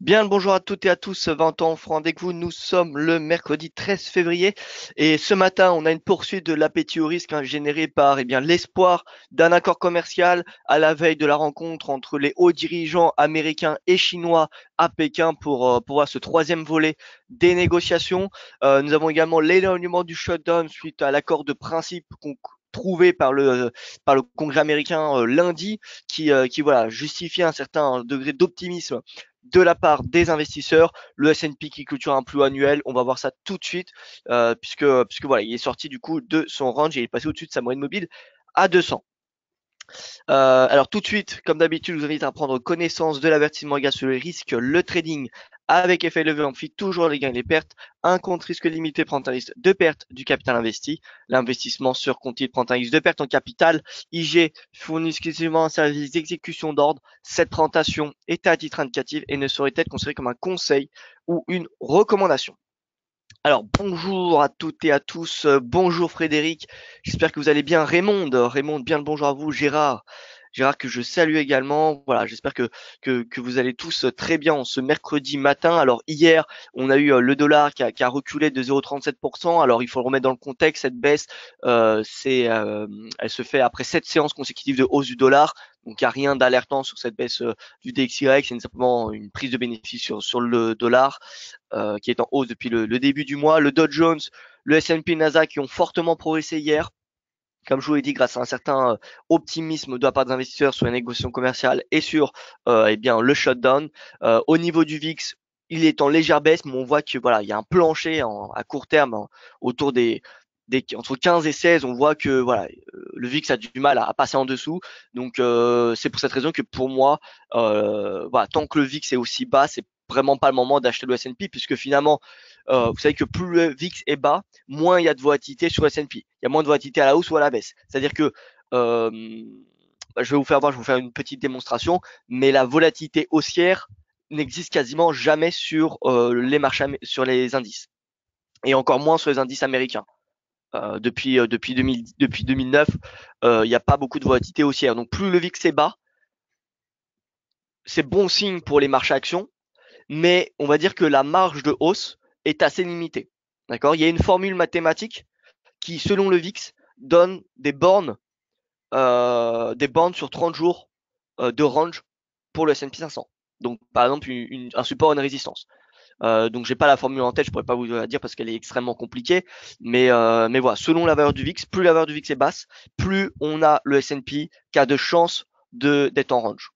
Bien le bonjour à toutes et à tous, 20 ans francs avec vous. Nous sommes le mercredi 13 février et ce matin, on a une poursuite de l'appétit au risque généré par l'espoir d'un accord commercial à la veille de la rencontre entre les hauts dirigeants américains et chinois à Pékin pour voir ce troisième volet des négociations. Nous avons également l'éloignement du shutdown suite à l'accord de principe trouvé par le Congrès américain lundi qui voilà justifie un certain degré d'optimisme de la part des investisseurs. Le S&P qui clôture un plus annuel, on va voir ça tout de suite, puisque voilà, il est sorti du coup de son range et il est passé au-dessus de sa moyenne mobile à 200. Alors tout de suite, comme d'habitude, je vous invite à prendre connaissance de l'avertissement égal sur le risque, le trading avec effet levé amplifie toujours les gains et les pertes. Un compte risque limité prend un risque de perte du capital investi. L'investissement sur compte titre prend un risque de perte en capital. IG fournit exclusivement un service d'exécution d'ordre. Cette présentation est à titre indicatif et ne saurait être considérée comme un conseil ou une recommandation. Alors bonjour à toutes et à tous, bonjour Frédéric, j'espère que vous allez bien. Raymond, bien le bonjour à vous. Gérard que je salue également. Voilà, j'espère que vous allez tous très bien en ce mercredi matin. Alors hier, on a eu le dollar qui a reculé de 0,37%. Alors il faut le remettre dans le contexte, cette baisse, elle se fait après 7 séances consécutives de hausse du dollar. Donc il n'y a rien d'alertant sur cette baisse du DXY, c'est simplement une prise de bénéfice sur le dollar qui est en hausse depuis le début du mois. Le Dow Jones, le S&P et le Nasdaq qui ont fortement progressé hier. Comme je vous l'ai dit, grâce à un certain optimisme de la part des investisseurs sur les négociations commerciales et sur le shutdown. Au niveau du VIX, il est en légère baisse, mais on voit que voilà, il y a un plancher à court terme autour entre 15 et 16. On voit que voilà, le VIX a du mal à passer en dessous. Donc c'est pour cette raison que pour moi, voilà, tant que le VIX est aussi bas, c'est vraiment pas le moment d'acheter le S&P puisque finalement, vous savez que plus le VIX est bas, moins il y a de volatilité sur S&P. Il y a moins de volatilité à la hausse ou à la baisse. C'est-à-dire que euh, je vais vous faire voir, je vais vous faire une petite démonstration, mais la volatilité haussière n'existe quasiment jamais sur les marchés, sur les indices, et encore moins sur les indices américains. Depuis 2009, il n'y a pas beaucoup de volatilité haussière. Donc plus le VIX est bas, c'est bon signe pour les marchés actions, mais on va dire que la marge de hausse est assez limitée. D'accord. Il y a une formule mathématique qui, selon le VIX, donne des bornes sur 30 jours de range pour le S&P 500. Donc, par exemple, un support, une résistance. Donc, j'ai pas la formule en tête, je pourrais pas vous la dire parce qu'elle est extrêmement compliquée. Mais voilà, selon la valeur du VIX, plus la valeur du VIX est basse, plus on a le S&P qui a de chances d'être en range.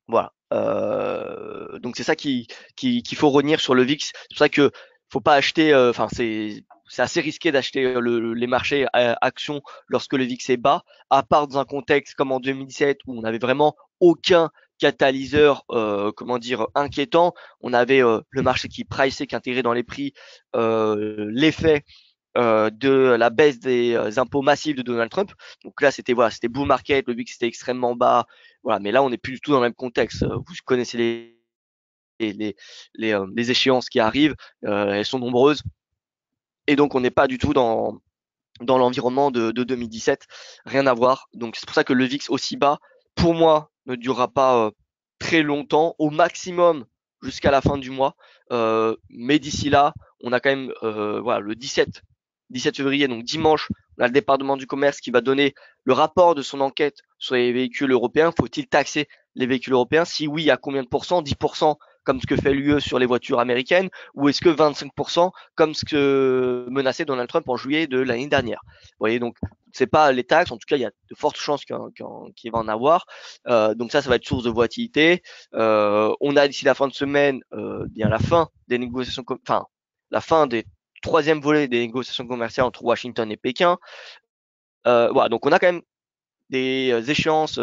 Voilà. Donc c'est ça qu'il faut retenir sur le VIX. C'est pour ça que faut pas acheter. Enfin, c'est assez risqué d'acheter les marchés actions lorsque le VIX est bas, à part dans un contexte comme en 2017 où on n'avait vraiment aucun catalyseur, comment dire, inquiétant. On avait le marché qui priceait, qui intégrait dans les prix l'effet de la baisse des impôts massifs de Donald Trump. Donc là, c'était bull market, le VIX était extrêmement bas. Voilà, mais là, on n'est plus du tout dans le même contexte. Vous connaissez les échéances qui arrivent, elles sont nombreuses, et donc on n'est pas du tout dans l'environnement de 2017. Rien à voir. Donc c'est pour ça que le VIX aussi bas, pour moi, ne durera pas très longtemps, au maximum jusqu'à la fin du mois. Mais d'ici là, on a quand même voilà, le 17 février, donc dimanche, on a le département du commerce qui va donner le rapport de son enquête sur les véhicules européens. Faut-il taxer les véhicules européens? Si oui, à combien de pourcents? 10% comme ce que fait l'UE sur les voitures américaines, ou est-ce que 25% comme ce que menaçait Donald Trump en juillet de l'année dernière? Vous voyez, donc c'est pas les taxes, en tout cas il y a de fortes chances qu'il va en avoir. Donc ça va être source de volatilité. On a d'ici la fin de semaine bien la fin des négociations, enfin la fin des troisième volet des négociations commerciales entre Washington et Pékin. Voilà, donc on a quand même des échéances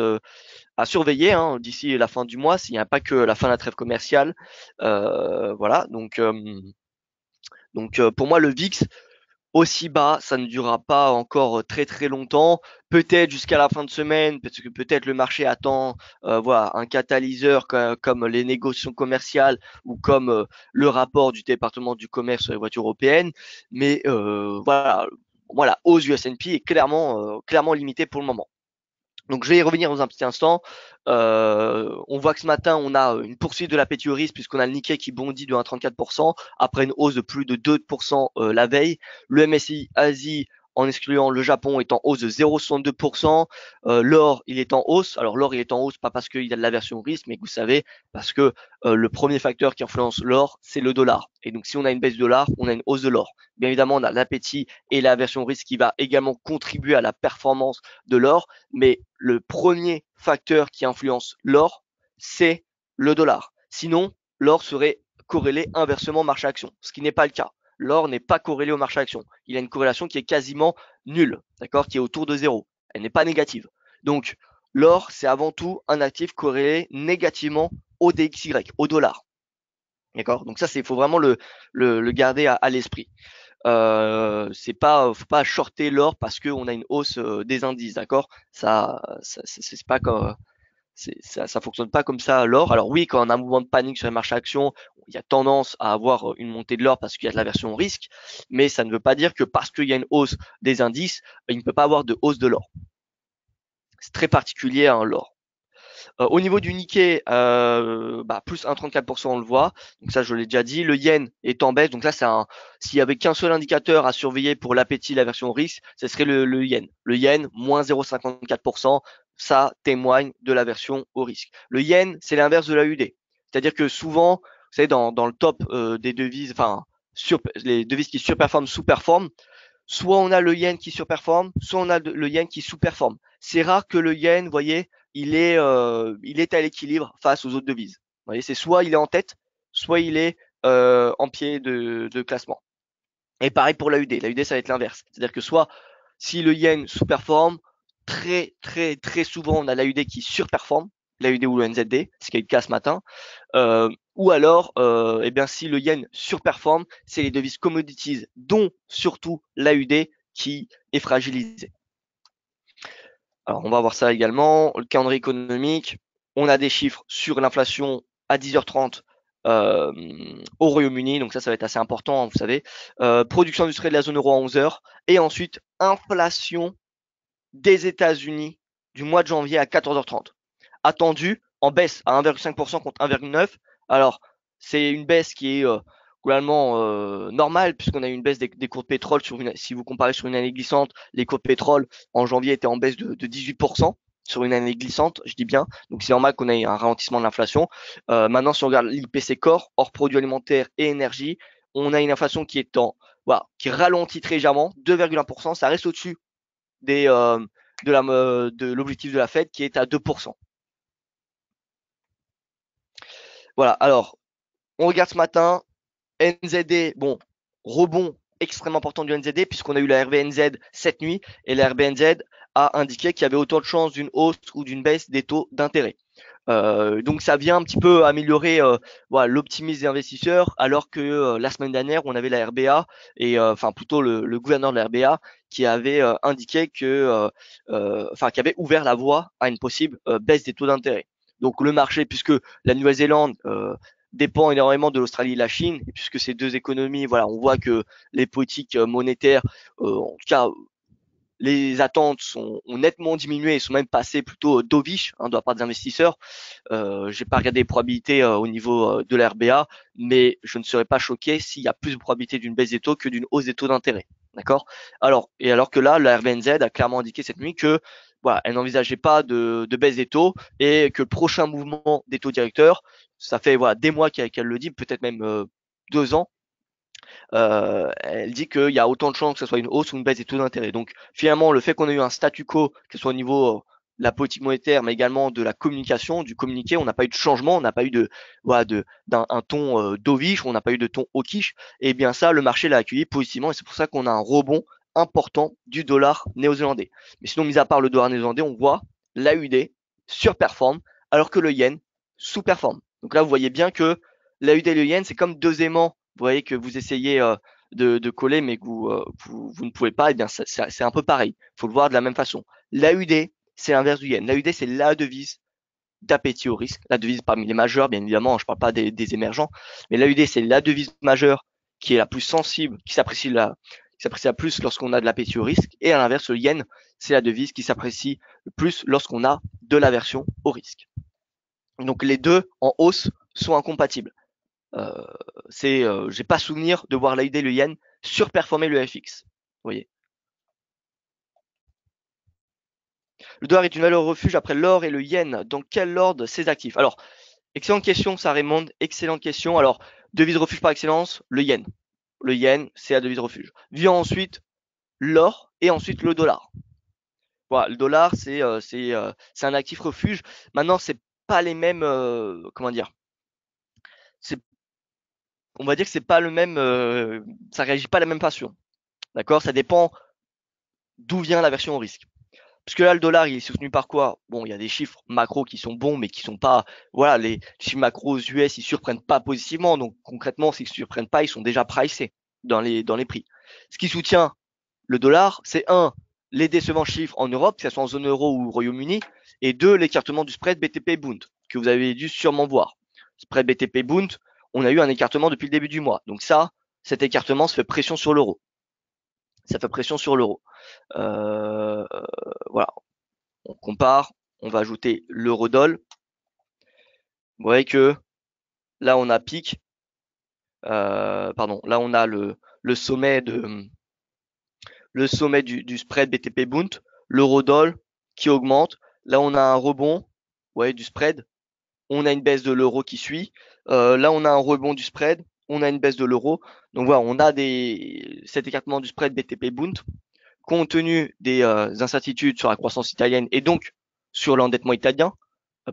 à surveiller d'ici la fin du mois, s'il n'y a pas que la fin de la trêve commerciale. Voilà, donc pour moi, le VIX aussi bas, ça ne durera pas encore très très longtemps, peut-être jusqu'à la fin de semaine, parce que peut-être le marché attend voilà, un catalyseur comme les négociations commerciales ou comme le rapport du département du commerce sur les voitures européennes, mais voilà, hausse du S&P est clairement limitée pour le moment. Donc je vais y revenir dans un petit instant. On voit que ce matin, on a une poursuite de l'appétit au risque puisqu'on a le Nikkei qui bondit de 1,34% après une hausse de plus de 2% la veille. Le MSCI Asie, en excluant le Japon, est en hausse de 0,62%. L'or, il est en hausse. Alors l'or, il est en hausse pas parce qu'il y a de l'aversion au risque, mais vous savez, parce que le premier facteur qui influence l'or, c'est le dollar. Et donc si on a une baisse du dollar, on a une hausse de l'or. Bien évidemment, on a l'appétit et l'aversion au risque qui va également contribuer à la performance de l'or, mais le premier facteur qui influence l'or, c'est le dollar. Sinon, l'or serait corrélé inversement marché-action, ce qui n'est pas le cas. L'or n'est pas corrélé au marché-action. Il a une corrélation qui est quasiment nulle, d'accord, qui est autour de zéro. Elle n'est pas négative. Donc, l'or, c'est avant tout un actif corrélé négativement au DXY, au dollar. D'accord. Donc ça, il faut vraiment le garder à l'esprit. C'est pas, faut pas shorter l'or parce qu'on a une hausse des indices, d'accord? Ça c'est pas comme, ça fonctionne pas comme ça l'or. Alors oui, quand on a un mouvement de panique sur les marchés actions, il y a tendance à avoir une montée de l'or parce qu'il y a de l'aversion au risque, mais ça ne veut pas dire que parce qu'il y a une hausse des indices, il ne peut pas avoir de hausse de l'or. C'est très particulier hein, l'or. Au niveau du Nikkei, plus 1,34%, on le voit. Donc ça, je l'ai déjà dit. Le yen est en baisse. Donc là, s'il y avait qu'un seul indicateur à surveiller pour l'appétit, la version risque, ce serait le yen. Le yen, moins 0,54%. Ça témoigne de la version au risque. Le yen, c'est l'inverse de l'AUD. C'est-à-dire que souvent, vous savez, dans le top des devises, enfin, les devises qui surperforment, sous-performent, soit on a le yen qui surperforme, soit on a le yen qui sous-performe. C'est rare que le yen, vous voyez, il est à l'équilibre face aux autres devises. Vous voyez, c'est soit il est en tête, soit il est en pied de classement. Et pareil pour l'AUD. L'AUD, ça va être l'inverse. C'est-à-dire que soit si le yen sous-performe, très souvent, on a l'AUD qui surperforme, l'AUD ou le NZD, ce qui est le cas ce matin. Ou alors, eh bien, si le yen surperforme, c'est les devises commodities, dont surtout l'AUD, qui est fragilisé. Alors, on va voir ça également. Le calendrier économique, on a des chiffres sur l'inflation à 10h30 au Royaume-Uni, donc ça va être assez important, hein, vous savez. Production industrielle de la zone euro à 11h. Et ensuite, inflation des États-Unis du mois de janvier à 14h30. Attendu en baisse à 1,5% contre 1,9%. Alors, c'est une baisse qui est globalement normale puisqu'on a eu une baisse des cours de pétrole si vous comparez sur une année glissante, les cours de pétrole en janvier étaient en baisse de 18% sur une année glissante, je dis bien. Donc c'est normal qu'on ait un ralentissement de l'inflation. Maintenant, si on regarde l'IPC Core, hors produits alimentaires et énergie, on a une inflation qui est qui ralentit très légèrement, 2,1%. Ça reste au-dessus des, de l'objectif de la Fed qui est à 2%. Voilà, alors, on regarde ce matin, NZD, bon, rebond extrêmement important du NZD puisqu'on a eu la RBNZ cette nuit et la RBNZ a indiqué qu'il y avait autant de chances d'une hausse ou d'une baisse des taux d'intérêt. Donc ça vient un petit peu améliorer voilà, l'optimisme des investisseurs alors que la semaine dernière on avait la RBA et enfin plutôt le gouverneur de la RBA qui avait indiqué que qui avait ouvert la voie à une possible baisse des taux d'intérêt. Donc le marché, puisque la Nouvelle-Zélande dépend énormément de l'Australie et la Chine, et puisque ces deux économies, voilà, on voit que les politiques monétaires, en tout cas les attentes ont nettement diminué et sont même passées plutôt dovish de la part des investisseurs. J'ai pas regardé les probabilités au niveau de la RBA, mais je ne serais pas choqué s'il y a plus de probabilité d'une baisse des taux que d'une hausse des taux d'intérêt. D'accord. Alors que là, la RBNZ a clairement indiqué cette nuit que voilà, elle n'envisageait pas de baisse des taux et que le prochain mouvement des taux directeurs, ça fait voilà des mois qu'elle le dit, peut-être même 2 ans, elle dit qu'il y a autant de chances que ce soit une hausse ou une baisse des taux d'intérêt. Donc finalement, le fait qu'on ait eu un statu quo, que ce soit au niveau de la politique monétaire, mais également de la communication, du communiqué, on n'a pas eu de changement, on n'a pas eu d'un ton dovish, on n'a pas eu de ton hawkish, et bien ça, le marché l'a accueilli positivement, et c'est pour ça qu'on a un rebond important du dollar néo-zélandais. Mais sinon, mis à part le dollar néo-zélandais, on voit l'AUD surperforme, alors que le yen sous-performe. Donc là, vous voyez bien que l'AUD et le yen, c'est comme deux aimants, vous voyez, que vous essayez de coller, mais que vous ne pouvez pas, et bien c'est un peu pareil. Il faut le voir de la même façon. L'AUD, c'est l'inverse du yen. L'AUD, c'est la devise d'appétit au risque, la devise parmi les majeures, bien évidemment, je ne parle pas des émergents, mais l'AUD, c'est la devise majeure qui est la plus sensible, qui s'apprécie qui s'apprécie à plus lorsqu'on a de l'appétit au risque. Et à l'inverse, le yen, c'est la devise qui s'apprécie le plus lorsqu'on a de l'aversion au risque. Donc les deux en hausse sont incompatibles. J'ai pas souvenir de voir l'AUD et le yen surperformer le FX. Vous voyez. Le dollar est une valeur refuge après l'or et le yen. Dans quel ordre ces actifs? Alors, excellente question, ça Raymond. Excellente question. Alors, devise refuge par excellence, le yen. Le yen, c'est la devise refuge. Vient ensuite l'or et ensuite le dollar. Voilà, le dollar, c'est un actif refuge. Maintenant, c'est pas les mêmes, comment dire, c'est, on va dire que c'est pas le même, ça réagit pas à la même passion. D'accord? Ça dépend d'où vient la version au risque. Parce que là, le dollar, il est soutenu par quoi? Bon, il y a des chiffres macro qui sont bons, mais qui sont pas, voilà, les chiffres macros US, ils surprennent pas positivement. Donc, concrètement, s'ils surprennent pas, ils sont déjà pricés dans les prix. Ce qui soutient le dollar, c'est un, les décevants chiffres en Europe, que ce soit en zone euro ou au Royaume-Uni, et deux, l'écartement du spread BTP Bund, que vous avez dû sûrement voir. Spread BTP Bund, on a eu un écartement depuis le début du mois. Donc ça, cet écartement se fait pression sur l'euro. Ça fait pression sur l'euro. Voilà, on compare, on va ajouter l'eurodoll. Vous voyez que là on a pic, là on a le sommet du spread BTP Bund, l'eurodoll qui augmente. Là on a un rebond, vous voyez, du spread. On a une baisse de l'euro qui suit. Là on a un rebond du spread, on a une baisse de l'euro. Donc voilà, on a cet écartement du spread BTP Bund compte tenu des incertitudes sur la croissance italienne et donc sur l'endettement italien,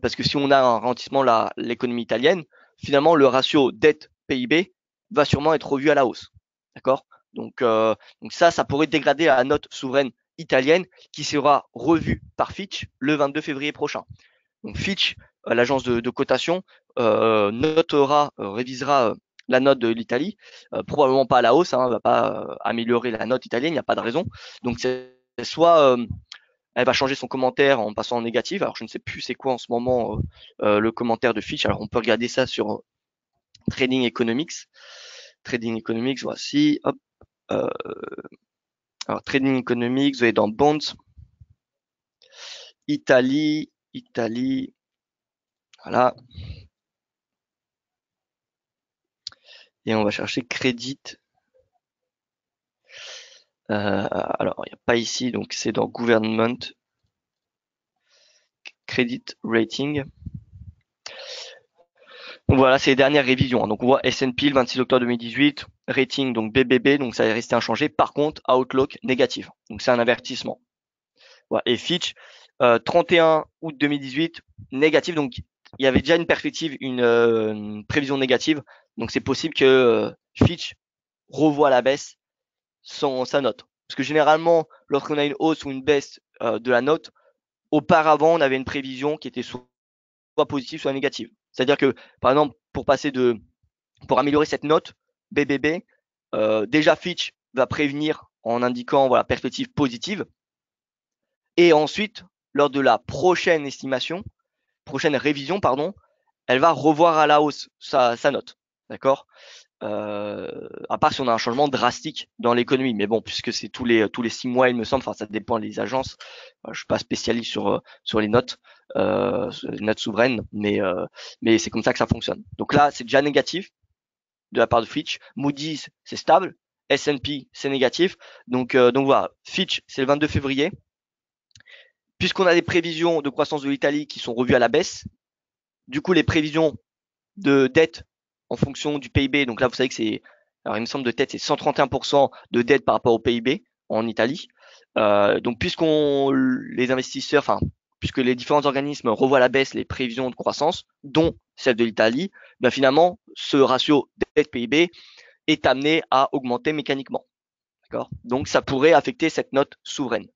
parce que si on a un ralentissement de l'économie italienne, finalement le ratio dette PIB va sûrement être revu à la hausse. D'accord? Donc ça pourrait dégrader la note souveraine italienne qui sera revue par Fitch le 22 février prochain. Donc Fitch, l'agence de cotation, révisera la note de l'Italie, probablement pas à la hausse, va pas améliorer la note italienne, il n'y a pas de raison. Donc c'est soit elle va changer son commentaire en passant en négatif. Alors je ne sais plus c'est quoi en ce moment le commentaire de Fitch. Alors on peut regarder ça sur Trading Economics. Trading Economics, voici. Hop. Alors Trading Economics, vous allez dans Bonds, Italie. Voilà. Et on va chercher crédit. Alors, il n'y a pas ici, donc c'est dans Government. Credit Rating. Donc voilà, c'est les dernières révisions. Donc on voit S&P le 26 octobre 2018, rating donc BBB, donc ça est resté inchangé. Par contre, Outlook négatif. Donc c'est un avertissement. Voilà. Et Fitch, 31 août 2018, négatif. Donc il y avait déjà une perspective, une prévision négative. Donc c'est possible que Fitch revoie à la baisse sa note. Parce que généralement, lorsqu'on a une hausse ou une baisse de la note, auparavant, on avait une prévision qui était soit positive, soit négative. C'est-à-dire que, par exemple, pour améliorer cette note BBB, déjà Fitch va prévenir en indiquant voilà perspective positive. Et ensuite, lors de la prochaine révision, elle va revoir à la hausse sa note. D'accord? À part si on a un changement drastique dans l'économie, mais bon, puisque c'est tous les 6 mois, il me semble, enfin ça dépend des agences. Je suis pas spécialiste sur les notes souveraines, mais c'est comme ça que ça fonctionne. Donc là, c'est déjà négatif de la part de Fitch. Moody's, c'est stable. S&P, c'est négatif. Donc voilà, Fitch, c'est le 22 février. Puisqu'on a des prévisions de croissance de l'Italie qui sont revues à la baisse, du coup les prévisions de dette en fonction du PIB. Donc là, vous savez que alors il me semble de tête, c'est 131% de dette par rapport au PIB en Italie. Donc puisque les différents organismes revoient à la baisse les prévisions de croissance, dont celle de l'Italie, ben finalement, ce ratio dette PIB est amené à augmenter mécaniquement. D'accord? Donc ça pourrait affecter cette note souveraine.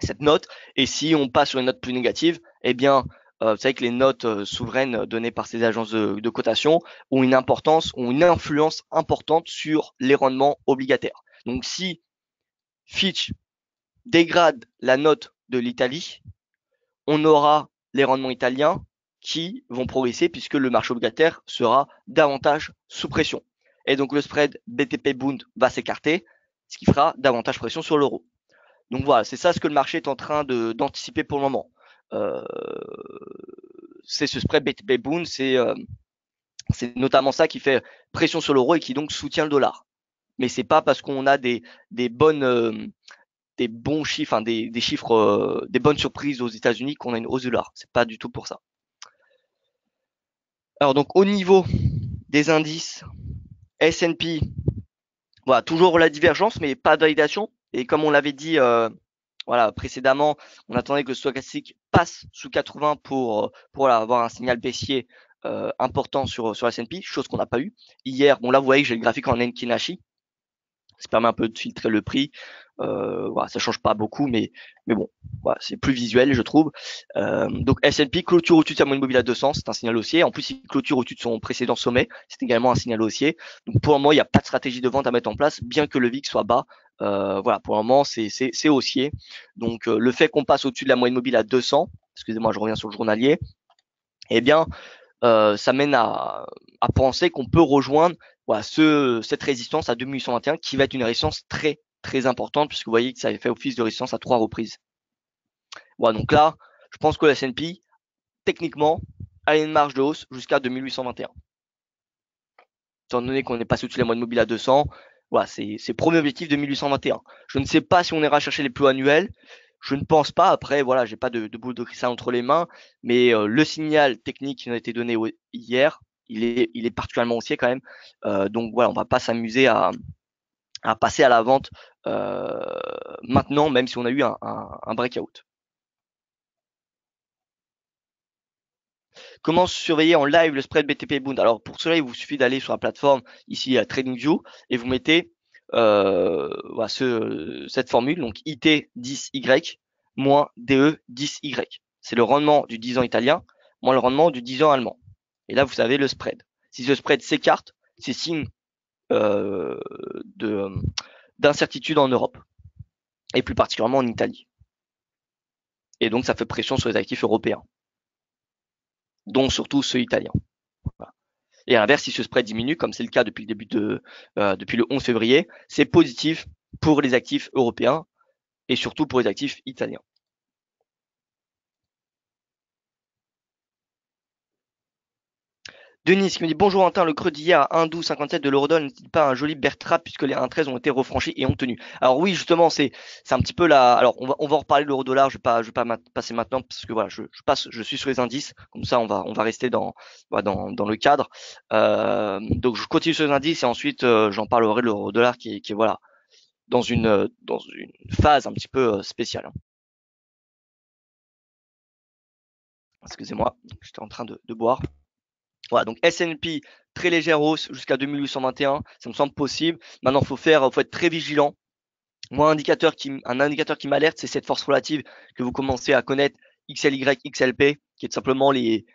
Cette note, et si on passe sur une note plus négative, eh bien, vous savez que les notes souveraines données par ces agences de cotation ont une influence importante sur les rendements obligataires. Donc si Fitch dégrade la note de l'Italie, on aura les rendements italiens qui vont progresser puisque le marché obligataire sera davantage sous pression. Et donc le spread BTP Bund va s'écarter ce qui fera davantage pression sur l'euro. Donc voilà, c'est ça ce que le marché est en train d'anticiper pour le moment. C'est ce spread BTP Bund, c'est notamment ça qui fait pression sur l'euro et qui donc soutient le dollar. Mais c'est pas parce qu'on a des bonnes des bons chiffres, hein, des chiffres, des bonnes surprises aux États-Unis qu'on a une hausse de dollar. C'est pas du tout pour ça. Alors donc au niveau des indices S&P, voilà, toujours la divergence, mais pas de validation. Et comme on l'avait dit voilà, précédemment, on attendait que le stochastique passe sous 80 pour avoir un signal baissier important sur S&P, chose qu'on n'a pas eu. Hier, bon là vous voyez que j'ai le graphique en Enkinashi, ça permet un peu de filtrer le prix. Voilà, ça change pas beaucoup, mais bon, voilà, c'est plus visuel, je trouve. Donc S&P clôture au-dessus de sa moyenne mobile à 200, c'est un signal haussier. En plus, il clôture au-dessus de son précédent sommet, c'est également un signal haussier. Donc pour le moment, il n'y a pas de stratégie de vente à mettre en place, bien que le VIX soit bas. Voilà, pour le moment, c'est haussier. Donc le fait qu'on passe au-dessus de la moyenne mobile à 200, excusez-moi, je reviens sur le journalier, eh bien, ça mène à penser qu'on peut rejoindre voilà, cette résistance à 2821 qui va être une résistance très très importante puisque vous voyez que ça avait fait office de résistance à 3 reprises. Voilà, donc là, je pense que le S&P, techniquement, a une marge de hausse jusqu'à 2821. Étant donné qu'on est passé au-dessus de la moyenne mobile à 200, voilà, c'est premier objectif 2821. Je ne sais pas si on ira chercher les plus annuels. Je ne pense pas. Après, voilà, j'ai pas de boule de cristal entre les mains, mais le signal technique qui nous a été donné hier, il est particulièrement haussier quand même. Donc voilà, on va pas s'amuser à passer à la vente maintenant, même si on a eu un breakout. Comment surveiller en live le spread BTP Bund? Alors pour cela, il vous suffit d'aller sur la plateforme ici à TradingView et vous mettez voilà, cette formule, donc IT10Y moins DE10Y. C'est le rendement du 10 ans italien moins le rendement du 10 ans allemand. Et là, vous savez le spread. Si ce spread s'écarte, c'est signe euh, d'incertitude en Europe et plus particulièrement en Italie. Et donc, ça fait pression sur les actifs européens, dont surtout ceux italiens. Voilà. Et à l'inverse, si ce spread diminue, comme c'est le cas depuis le début depuis le 11 février, c'est positif pour les actifs européens et surtout pour les actifs italiens. Denis qui me dit bonjour Antin, le creux d'hier à 1,1257 de l'eurodoll n'est-il pas un joli bear trap puisque les 1,13 ont été refranchis et ont tenu? Alors oui, justement, c'est un petit peu la. Alors on va en reparler de l'euro-dollar. Je vais pas passer maintenant parce que voilà, je suis sur les indices. Comme ça, on va rester dans le cadre. Donc je continue sur les indices et ensuite j'en parlerai de l'euro-dollar qui est voilà dans une phase un petit peu spéciale, hein. Excusez-moi, j'étais en train de boire. Voilà, donc S&P, très légère hausse jusqu'à 2821, ça me semble possible. Maintenant, faut être très vigilant. Moi, un indicateur qui m'alerte, c'est cette force relative que vous commencez à connaître, XLY, XLP, qui est tout simplement les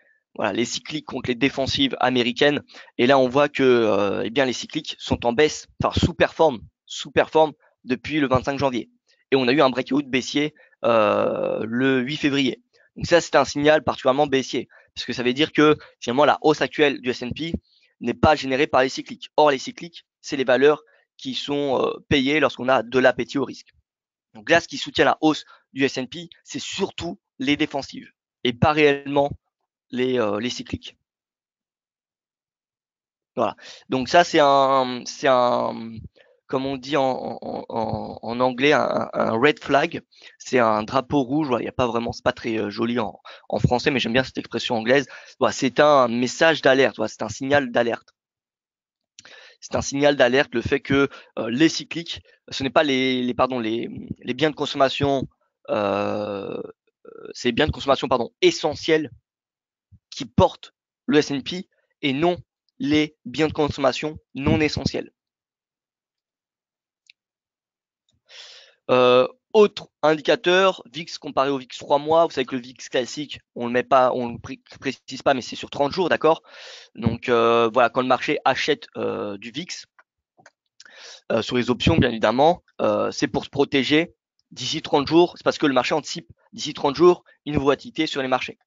cycliques contre les défensives américaines. Et là, on voit que eh bien, les cycliques sont en baisse, enfin sous-performent depuis le 25 janvier. Et on a eu un breakout baissier le 8 février. Donc ça, c'est un signal particulièrement baissier, parce que ça veut dire que finalement la hausse actuelle du S&P n'est pas générée par les cycliques. Or, les cycliques, c'est les valeurs qui sont payées lorsqu'on a de l'appétit au risque. Donc là, ce qui soutient la hausse du S&P, c'est surtout les défensives et pas réellement les cycliques. Voilà. Donc ça, comme on dit en anglais, un red flag. C'est un drapeau rouge. Voilà, il y a pas vraiment, c'est pas très joli en français, mais j'aime bien cette expression anglaise. Voilà, c'est un message d'alerte. Voilà, c'est un signal d'alerte. C'est un signal d'alerte le fait que les cycliques, ce n'est pas les biens de consommation, c'est les biens de consommation essentiels qui portent le S&P et non les biens de consommation non essentiels. Autre indicateur, VIX comparé au VIX 3 mois. Vous savez que le VIX classique, on le précise pas, mais c'est sur 30 jours, d'accord? Donc voilà, quand le marché achète du VIX sur les options, bien évidemment, c'est pour se protéger d'ici 30 jours. C'est parce que le marché anticipe d'ici 30 jours une volatilité sur les marchés.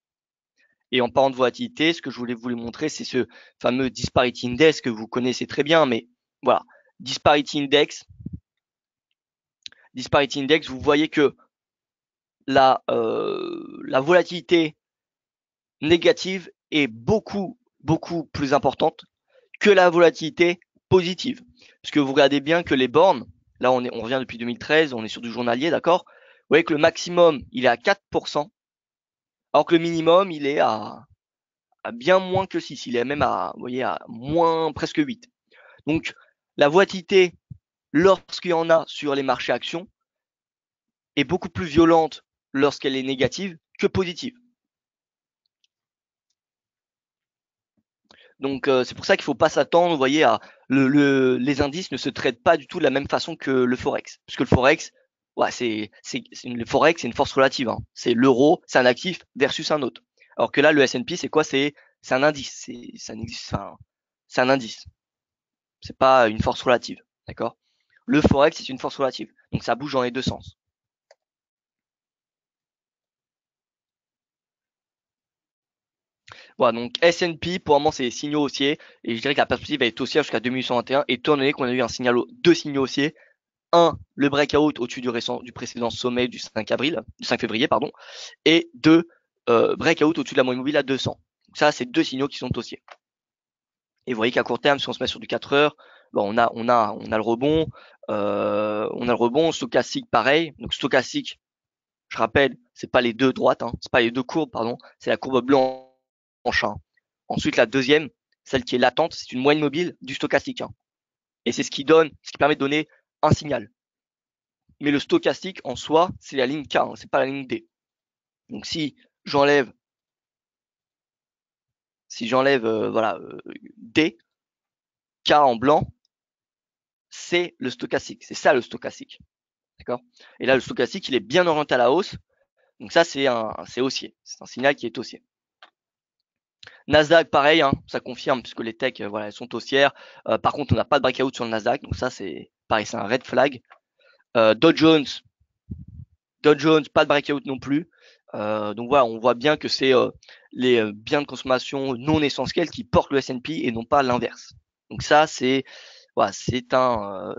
Et en parlant de volatilité, ce que je voulais vous montrer, c'est ce fameux Disparity Index que vous connaissez très bien, mais voilà, Disparity Index, Disparity Index, vous voyez que la volatilité négative est beaucoup plus importante que la volatilité positive. Parce que vous regardez bien que les bornes, là on revient depuis 2013, on est sur du journalier, d'accord? Vous voyez que le maximum, il est à 4%, alors que le minimum, il est à bien moins que 6, il est même à, vous voyez, à moins presque 8. Donc la volatilité, lorsqu'il y en a sur les marchés actions, est beaucoup plus violente lorsqu'elle est négative que positive. Donc c'est pour ça qu'il ne faut pas s'attendre, vous voyez, à les indices ne se traitent pas du tout de la même façon que le forex, parce que le forex, ouais, le forex, c'est une force relative. Hein. C'est l'euro, c'est un actif versus un autre. Alors que là, le S&P, c'est quoi? C'est un indice. C'est un indice. C'est pas une force relative, d'accord? Le forex, c'est une force relative, donc ça bouge dans les deux sens. Voilà, donc S&P, pour le moment, c'est des signaux haussiers, et je dirais que la perspective va être haussière jusqu'à 2121, étant donné qu'on a eu deux signaux haussiers. Un, le breakout au-dessus du précédent sommet du 5 février, pardon, et deux, breakout au-dessus de la moyenne mobile à 200. Donc ça, c'est deux signaux qui sont haussiers. Et vous voyez qu'à court terme, si on se met sur du 4 heures, bon, on a le rebond, stochastique pareil. Donc stochastique, je rappelle, c'est pas les deux droites, hein, c'est pas les deux courbes, pardon, c'est la courbe blanche. Hein. Ensuite, la deuxième, celle qui est latente, c'est une moyenne mobile du stochastique. Hein. Et c'est ce qui permet de donner un signal. Mais le stochastique en soi, c'est la ligne K, hein, c'est pas la ligne D. Donc si j'enlève voilà, D, K en blanc, c'est le stochastique. C'est ça le stochastique. D'accord? Et là, le stochastique, il est bien orienté à la hausse. Donc ça, c'est haussier. C'est un signal qui est haussier. Nasdaq, pareil, hein, ça confirme puisque les techs, voilà, elles sont haussières. Par contre, on n'a pas de breakout sur le Nasdaq, donc ça, c'est pareil, c'est un red flag. Dow Jones, pas de breakout non plus. Donc voilà, on voit bien que c'est les biens de consommation non essentiels qui portent le S&P et non pas l'inverse. Donc ça, c'est voilà, ça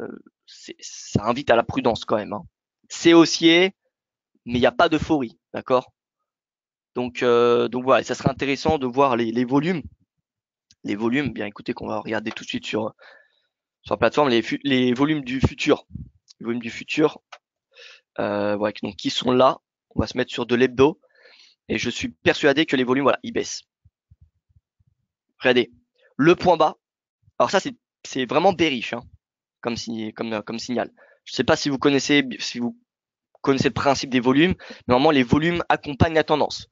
invite à la prudence quand même. Hein. C'est haussier, mais il n'y a pas d'euphorie, d'accord? Donc voilà, ça serait intéressant de voir les volumes. Les volumes, bien écoutez, qu'on va regarder tout de suite sur la plateforme, les volumes du futur. Les volumes du futur, voilà, donc qui sont là. On va se mettre sur de l'hebdo. Et je suis persuadé que les volumes, voilà, ils baissent. Regardez, le point bas. Alors ça, c'est vraiment bearish, hein, comme signal. Je ne sais pas si vous connaissez le principe des volumes. Mais normalement, les volumes accompagnent la tendance.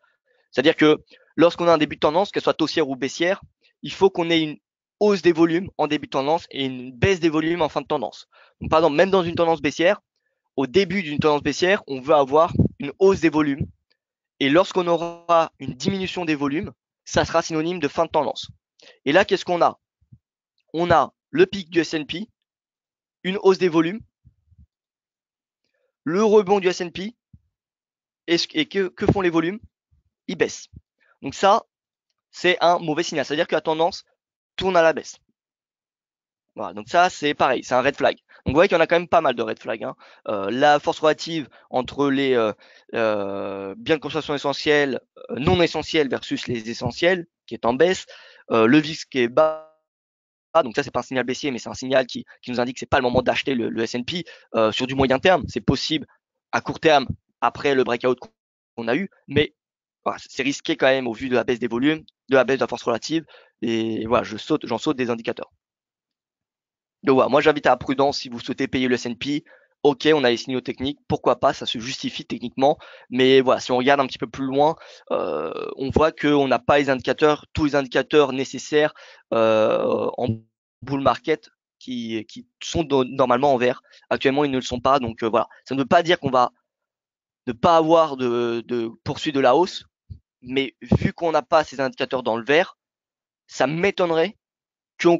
C'est-à-dire que lorsqu'on a un début de tendance, qu'elle soit haussière ou baissière, il faut qu'on ait une hausse des volumes en début de tendance et une baisse des volumes en fin de tendance. Donc, par exemple, même dans une tendance baissière, au début d'une tendance baissière, on veut avoir une hausse des volumes. Et lorsqu'on aura une diminution des volumes, ça sera synonyme de fin de tendance. Et là, qu'est-ce qu'on a? On a le pic du S&P, une hausse des volumes, le rebond du S&P, et que font les volumes? Ils baissent. Donc ça, c'est un mauvais signal. C'est-à-dire que la tendance tourne à la baisse. Voilà, donc ça, c'est pareil, c'est un red flag. Donc vous voyez qu'il y en a quand même pas mal de red flags. Hein. La force relative entre les biens de consommation essentiels, non essentiels versus les essentiels, qui est en baisse. Le VIX qui est bas. Donc ça, c'est pas un signal baissier, mais c'est un signal qui nous indique que c'est pas le moment d'acheter le S&P sur du moyen terme. C'est possible à court terme après le breakout qu'on a eu, mais voilà, c'est risqué quand même au vu de la baisse des volumes, de la baisse de la force relative. Et voilà, j'en saute des indicateurs. Donc voilà, moi j'invite à la prudence si vous souhaitez payer le S&P. Ok, on a les signaux techniques, pourquoi pas, ça se justifie techniquement. Mais voilà, si on regarde un petit peu plus loin, on voit qu'on n'a pas tous les indicateurs nécessaires en bull market qui sont normalement en vert. Actuellement, ils ne le sont pas. Donc voilà, ça ne veut pas dire qu'on va ne pas avoir de poursuite de la hausse. Mais vu qu'on n'a pas ces indicateurs dans le vert, ça m'étonnerait qu'on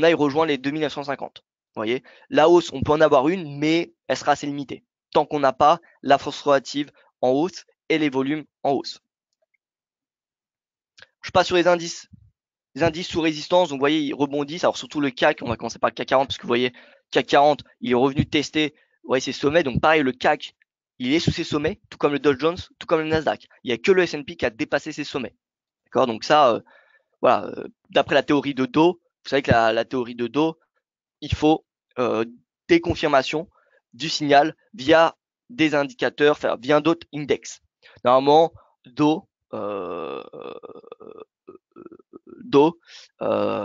aille rejoindre les 2950. Vous voyez, la hausse, on peut en avoir une, mais elle sera assez limitée. Tant qu'on n'a pas la force relative en hausse et les volumes en hausse. Je passe sur les indices. Les indices sous résistance, donc vous voyez, ils rebondissent. Alors surtout le CAC, on va commencer par le CAC 40, parce que vous voyez, CAC 40, il est revenu tester voyez ces sommets. Donc pareil, le CAC, il est sous ses sommets, tout comme le Dow Jones, tout comme le Nasdaq. Il n'y a que le S&P qui a dépassé ses sommets. D'accord. Donc ça, voilà, d'après la théorie de Dow, vous savez que la théorie de Dow, il faut des confirmations du signal via des indicateurs, enfin, via d'autres index. Normalement, Dow,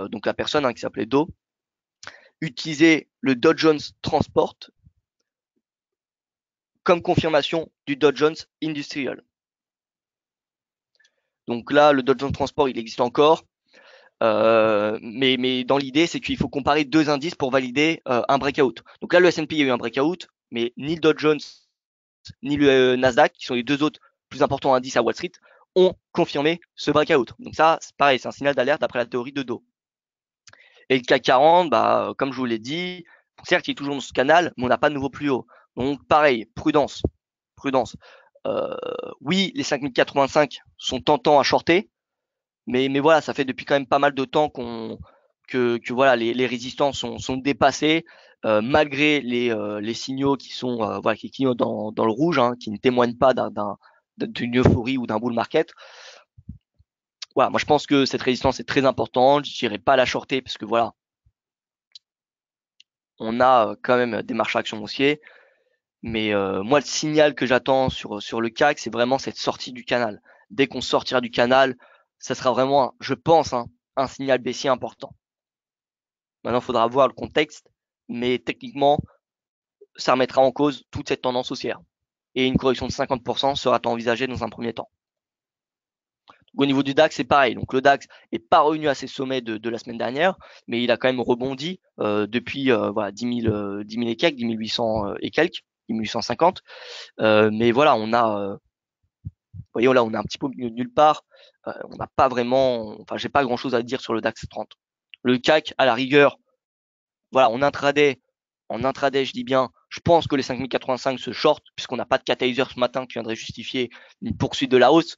donc la personne qui s'appelait Dow, utilisait le Dow Jones Transport comme confirmation du Dow Jones Industrial. Donc là, le Dow Jones Transport, il existe encore. Mais dans l'idée, c'est qu'il faut comparer deux indices pour valider un breakout. Donc là, le S&P, il y a eu un breakout, mais ni le Dow Jones ni le Nasdaq, qui sont les deux autres plus importants indices à Wall Street, ont confirmé ce breakout. Donc ça, c'est pareil, c'est un signal d'alerte d'après la théorie de Dow. Et le CAC 40, bah, comme je vous l'ai dit, certes, il est toujours dans ce canal, mais on n'a pas de nouveau plus haut. Donc pareil, prudence, prudence. Oui, les 5085 sont tentants à shorter, mais voilà, ça fait depuis quand même pas mal de temps que voilà, les résistances sont dépassées, malgré les signaux qui sont voilà, qui clignotent dans le rouge, hein, qui ne témoignent pas d'une euphorie ou d'un bull market. Voilà, moi je pense que cette résistance est très importante. Je dirais pas la shorter parce que voilà, on a quand même des marchés actions haussiers. Mais moi, le signal que j'attends sur le CAC, c'est vraiment cette sortie du canal. Dès qu'on sortira du canal, ça sera vraiment, je pense, hein, un signal baissier important. Maintenant, il faudra voir le contexte, mais techniquement, ça remettra en cause toute cette tendance haussière. Et une correction de 50% sera envisagée dans un premier temps. Au niveau du DAX, c'est pareil. Donc le DAX est pas revenu à ses sommets de la semaine dernière, mais il a quand même rebondi depuis voilà, 10 000 et quelques, 10 800 et quelques, 10 850. Mais voilà, on a, voyez, là, on est un petit peu au milieu de nulle part. On n'a pas vraiment, enfin, j'ai pas grand chose à dire sur le DAX 30. Le CAC, à la rigueur, voilà, en intraday, je dis bien, je pense que les 5085 se short, puisqu'on n'a pas de catalyseur ce matin qui viendrait justifier une poursuite de la hausse.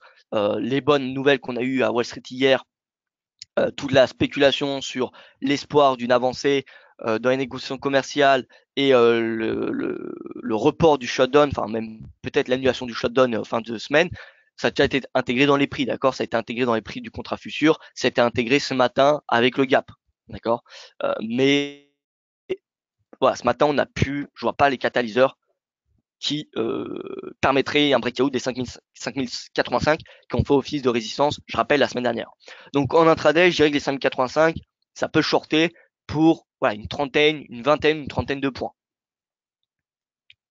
Les bonnes nouvelles qu'on a eues à Wall Street hier, toute la spéculation sur l'espoir d'une avancée dans les négociations commerciales et le report du shutdown, enfin même peut-être l'annulation du shutdown fin de semaine, ça a déjà été intégré dans les prix, d'accord. Ça a été intégré dans les prix du contrat futur, ça a été intégré ce matin avec le gap, d'accord. Mais voilà, ce matin, je vois pas les catalyseurs qui permettraient un breakout des 5085 qui ont fait office de résistance, je rappelle, la semaine dernière. Donc en intraday, je dirais que les 5085, ça peut shorter pour voilà, une trentaine, une vingtaine, une trentaine de points.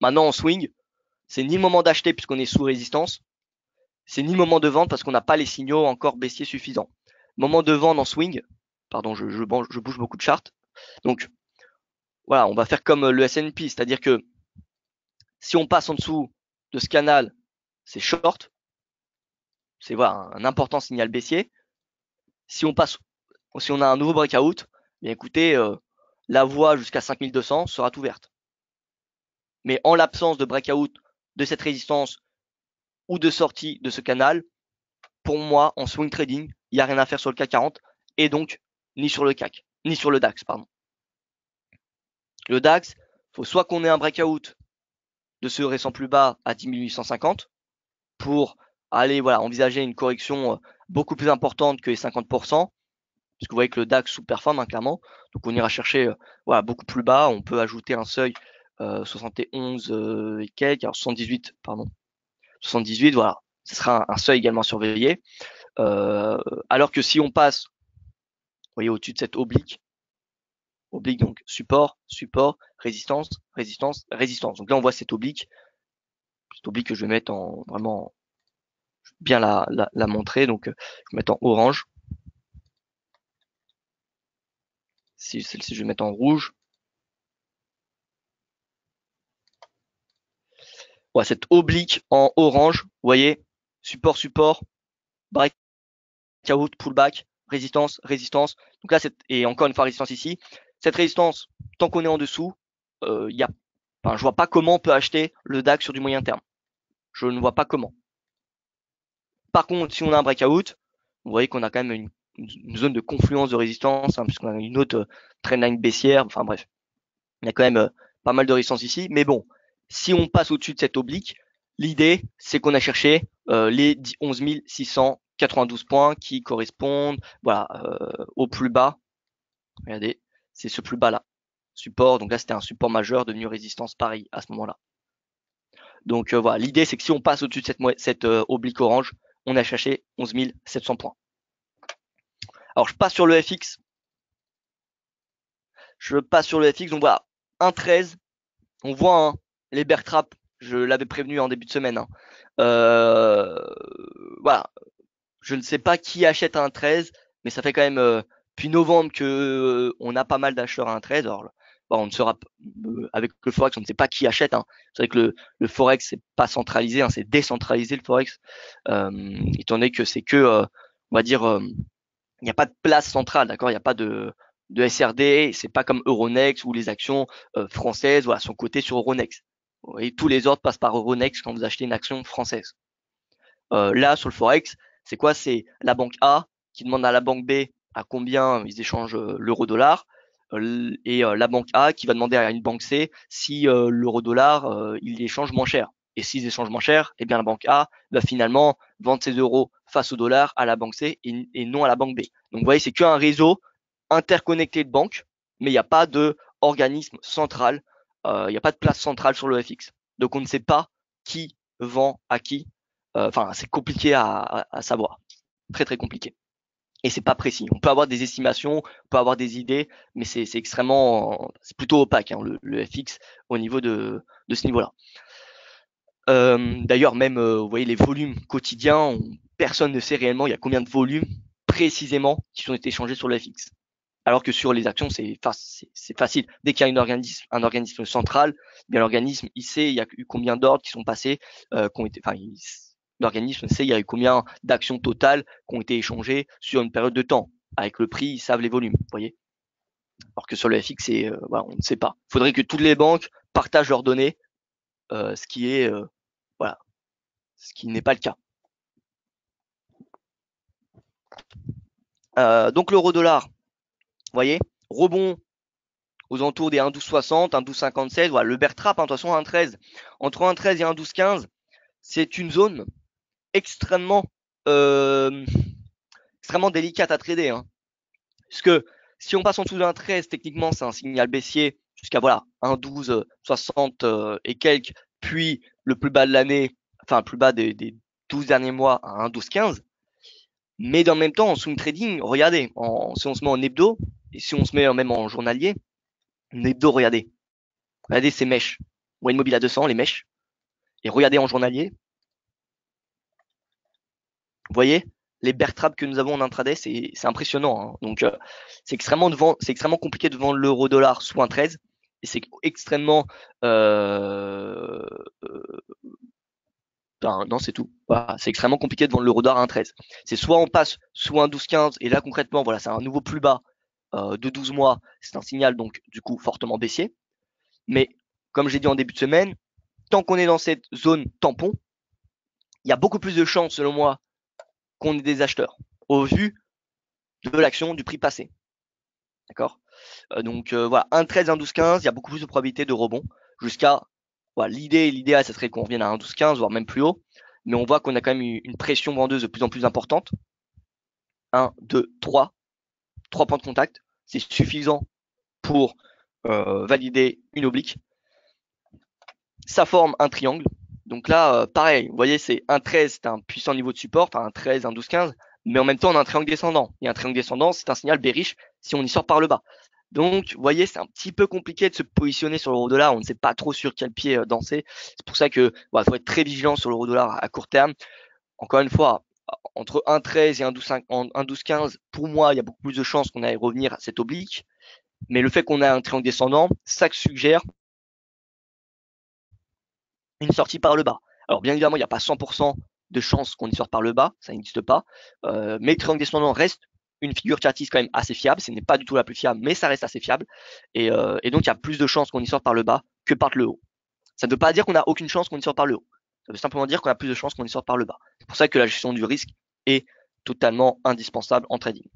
Maintenant, en swing, c'est ni le moment d'acheter puisqu'on est sous résistance, c'est ni le moment de vendre parce qu'on n'a pas les signaux encore baissiers suffisants. Moment de vendre en swing, pardon, je bouge beaucoup de charts. Donc voilà, on va faire comme le S&P, c'est-à-dire que si on passe en dessous de ce canal, c'est short, c'est voilà, un important signal baissier. Si on a un nouveau breakout, bien écoutez, la voie jusqu'à 5200 sera ouverte. Mais en l'absence de breakout de cette résistance ou de sortie de ce canal, pour moi, en swing trading, il n'y a rien à faire sur le CAC 40 et donc ni sur le CAC, ni sur le DAX, pardon. Le DAX, faut soit qu'on ait un breakout de ce récent plus bas à 10 850 pour aller voilà, envisager une correction beaucoup plus importante que les 50%, parce que vous voyez que le DAX sous-performe hein, clairement, donc on ira chercher voilà, beaucoup plus bas, on peut ajouter un seuil 71 et quelques, alors 78, pardon, 78, voilà, ce sera un seuil également surveillé, alors que si on passe, vous voyez, au-dessus de cette oblique donc support, support, résistance, résistance, résistance, donc là on voit cette oblique que je vais mettre en vraiment bien la montrer, donc je vais mettre en orange. Si celle-ci, je vais mettre en rouge. Voilà, cette oblique en orange, vous voyez, support, support, breakout, pullback, résistance, résistance. Donc là, et encore une fois, résistance ici. Cette résistance, tant qu'on est en dessous, je vois pas comment on peut acheter le DAX sur du moyen terme. Je ne vois pas comment. Par contre, si on a un breakout, vous voyez qu'on a quand même une zone de confluence de résistance, hein, puisqu'on a une autre trendline baissière. Enfin bref, il y a quand même pas mal de résistance ici. Mais bon, Si on passe au-dessus de cette oblique, l'idée, c'est qu'on a cherché les 11 692 points qui correspondent voilà, au plus bas. Regardez, c'est ce plus bas là. Support, donc là c'était un support majeur devenu résistance pareil à ce moment-là. Donc voilà, l'idée c'est que si on passe au-dessus de cette oblique orange, on a cherché 11 700 points. Alors je passe sur le FX. Donc voilà, 1,13. On voit hein, les bear traps, je l'avais prévenu en début de semaine. Hein. Voilà, je ne sais pas qui achète un 13, mais ça fait quand même depuis novembre que on a pas mal d'acheteurs à un 13. Alors, bon, on ne sera avec le forex, on ne sait pas qui achète. Hein. C'est vrai que le forex c'est pas centralisé, hein, c'est décentralisé le forex, étant donné que c'est que, on va dire, il n'y a pas de place centrale, d'accord, il n'y a pas de SRD, c'est pas comme Euronext où les actions françaises voilà, sont cotées sur Euronext. Vous voyez, tous les ordres passent par Euronext quand vous achetez une action française. Là, sur le Forex, c'est quoi? C'est la banque A qui demande à la banque B à combien ils échangent l'euro-dollar et la banque A qui va demander à une banque C si l'euro-dollar il échange moins cher. Et s'ils échangent moins cher, eh bien la banque A va finalement vendre ses euros face au dollar à la banque C et non à la banque B. Donc vous voyez, c'est qu'un réseau interconnecté de banques, mais il n'y a pas de organisme central, il n'y a pas de place centrale sur le FX. Donc on ne sait pas qui vend à qui. Enfin, c'est compliqué à savoir, très très compliqué. Et c'est pas précis. On peut avoir des estimations, on peut avoir des idées, mais c'est extrêmement, c'est plutôt opaque hein, le FX au niveau de ce niveau-là. D'ailleurs, même vous voyez les volumes quotidiens, personne ne sait réellement il y a combien de volumes précisément qui ont été échangés sur le FX. Alors que sur les actions, c'est facile. Dès qu'il y a un organisme central, bien l'organisme il sait il y a eu combien d'ordres qui sont passés, qui ont été, enfin, l'organisme sait il y a eu combien d'actions totales qui ont été échangées sur une période de temps. Avec le prix, ils savent les volumes, vous voyez. Alors que sur le FX, voilà, on ne sait pas. Il faudrait que toutes les banques partagent leurs données, ce qui est voilà, ce qui n'est pas le cas. Donc l'euro-dollar, vous voyez, rebond aux alentours des 1,1260, 1,1257, voilà, le bear trap, hein, de toute façon 1,13. Entre 1,13 et 1,1215, c'est une zone extrêmement extrêmement délicate à trader. Hein. Parce que si on passe en dessous d'un 13, techniquement, c'est un signal baissier jusqu'à voilà, 1,1260 et quelques, puis le plus bas de l'année, enfin le plus bas des 12 derniers mois à 1,1215. Mais dans le même temps, en swing trading, regardez, si on se met en hebdo, et si on se met même en journalier, en hebdo, regardez. Regardez ces mèches. Moyenne mobile à 200, les mèches. Et regardez en journalier. Vous voyez, les bear traps que nous avons en intraday, c'est impressionnant. Hein. Donc, c'est extrêmement compliqué de vendre l'euro-dollar sous un 13. Et c'est extrêmement... non, c'est tout. Voilà, c'est extrêmement compliqué de vendre l'euro-dollar à un 13. C'est soit on passe sous un 12-15, et là, concrètement, voilà, c'est un nouveau plus bas de 12 mois. C'est un signal, donc, du coup, fortement baissier. Mais, comme j'ai dit en début de semaine, tant qu'on est dans cette zone tampon, il y a beaucoup plus de chances, selon moi, qu'on ait des acheteurs, au vu de l'action du prix passé. D'accord Donc voilà, 1,13, 1,12,15, il y a beaucoup plus de probabilité de rebond jusqu'à voilà, l'idéal, ça serait qu'on revienne à 1,12,15, voire même plus haut. Mais on voit qu'on a quand même une pression vendeuse de plus en plus importante. 1, 2, 3. 3 points de contact. C'est suffisant pour valider une oblique. Ça forme un triangle. Donc là, pareil, vous voyez, c'est 1,13, c'est un puissant niveau de support, enfin 1,13, 1,12,15. Mais en même temps, on a un triangle descendant. Et un triangle descendant, c'est un signal bearish si on y sort par le bas. Donc, vous voyez, c'est un petit peu compliqué de se positionner sur l'euro-dollar. On ne sait pas trop sur quel pied danser. C'est pour ça que voilà, faut être très vigilant sur l'euro-dollar à court terme. Encore une fois, entre 1,13 et 1,12,15, pour moi, il y a beaucoup plus de chances qu'on aille revenir à cette oblique. Mais le fait qu'on ait un triangle descendant, ça suggère une sortie par le bas. Alors, bien évidemment, il n'y a pas 100% de chances qu'on y sorte par le bas, ça n'existe pas. Mais le triangle descendant reste une figure chartiste quand même assez fiable. Ce n'est pas du tout la plus fiable, mais ça reste assez fiable. Et donc, il y a plus de chances qu'on y sorte par le bas que par le haut. Ça ne veut pas dire qu'on n'a aucune chance qu'on y sorte par le haut. Ça veut simplement dire qu'on a plus de chances qu'on y sorte par le bas. C'est pour ça que la gestion du risque est totalement indispensable en trading.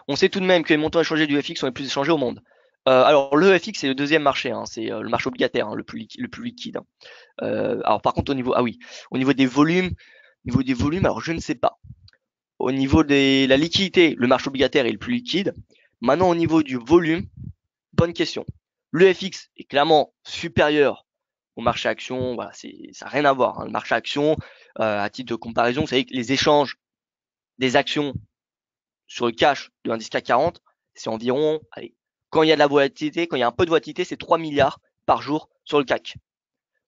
On sait tout de même que les montants échangés du FX sont les plus échangés au monde. Alors le FX c'est le deuxième marché, hein, c'est le marché obligataire, hein, le plus liquide, hein. Alors par contre au niveau des volumes, alors je ne sais pas. Au niveau de la liquidité, le marché obligataire est le plus liquide. Maintenant au niveau du volume, bonne question. Le FX est clairement supérieur au marché action. Voilà, ça n'a rien à voir, hein. Le marché action, à titre de comparaison, vous savez que les échanges des actions sur le cash de l'indice CAC 40, c'est environ, allez, quand il y a de la volatilité, quand il y a un peu de volatilité, c'est 3 milliards par jour sur le CAC.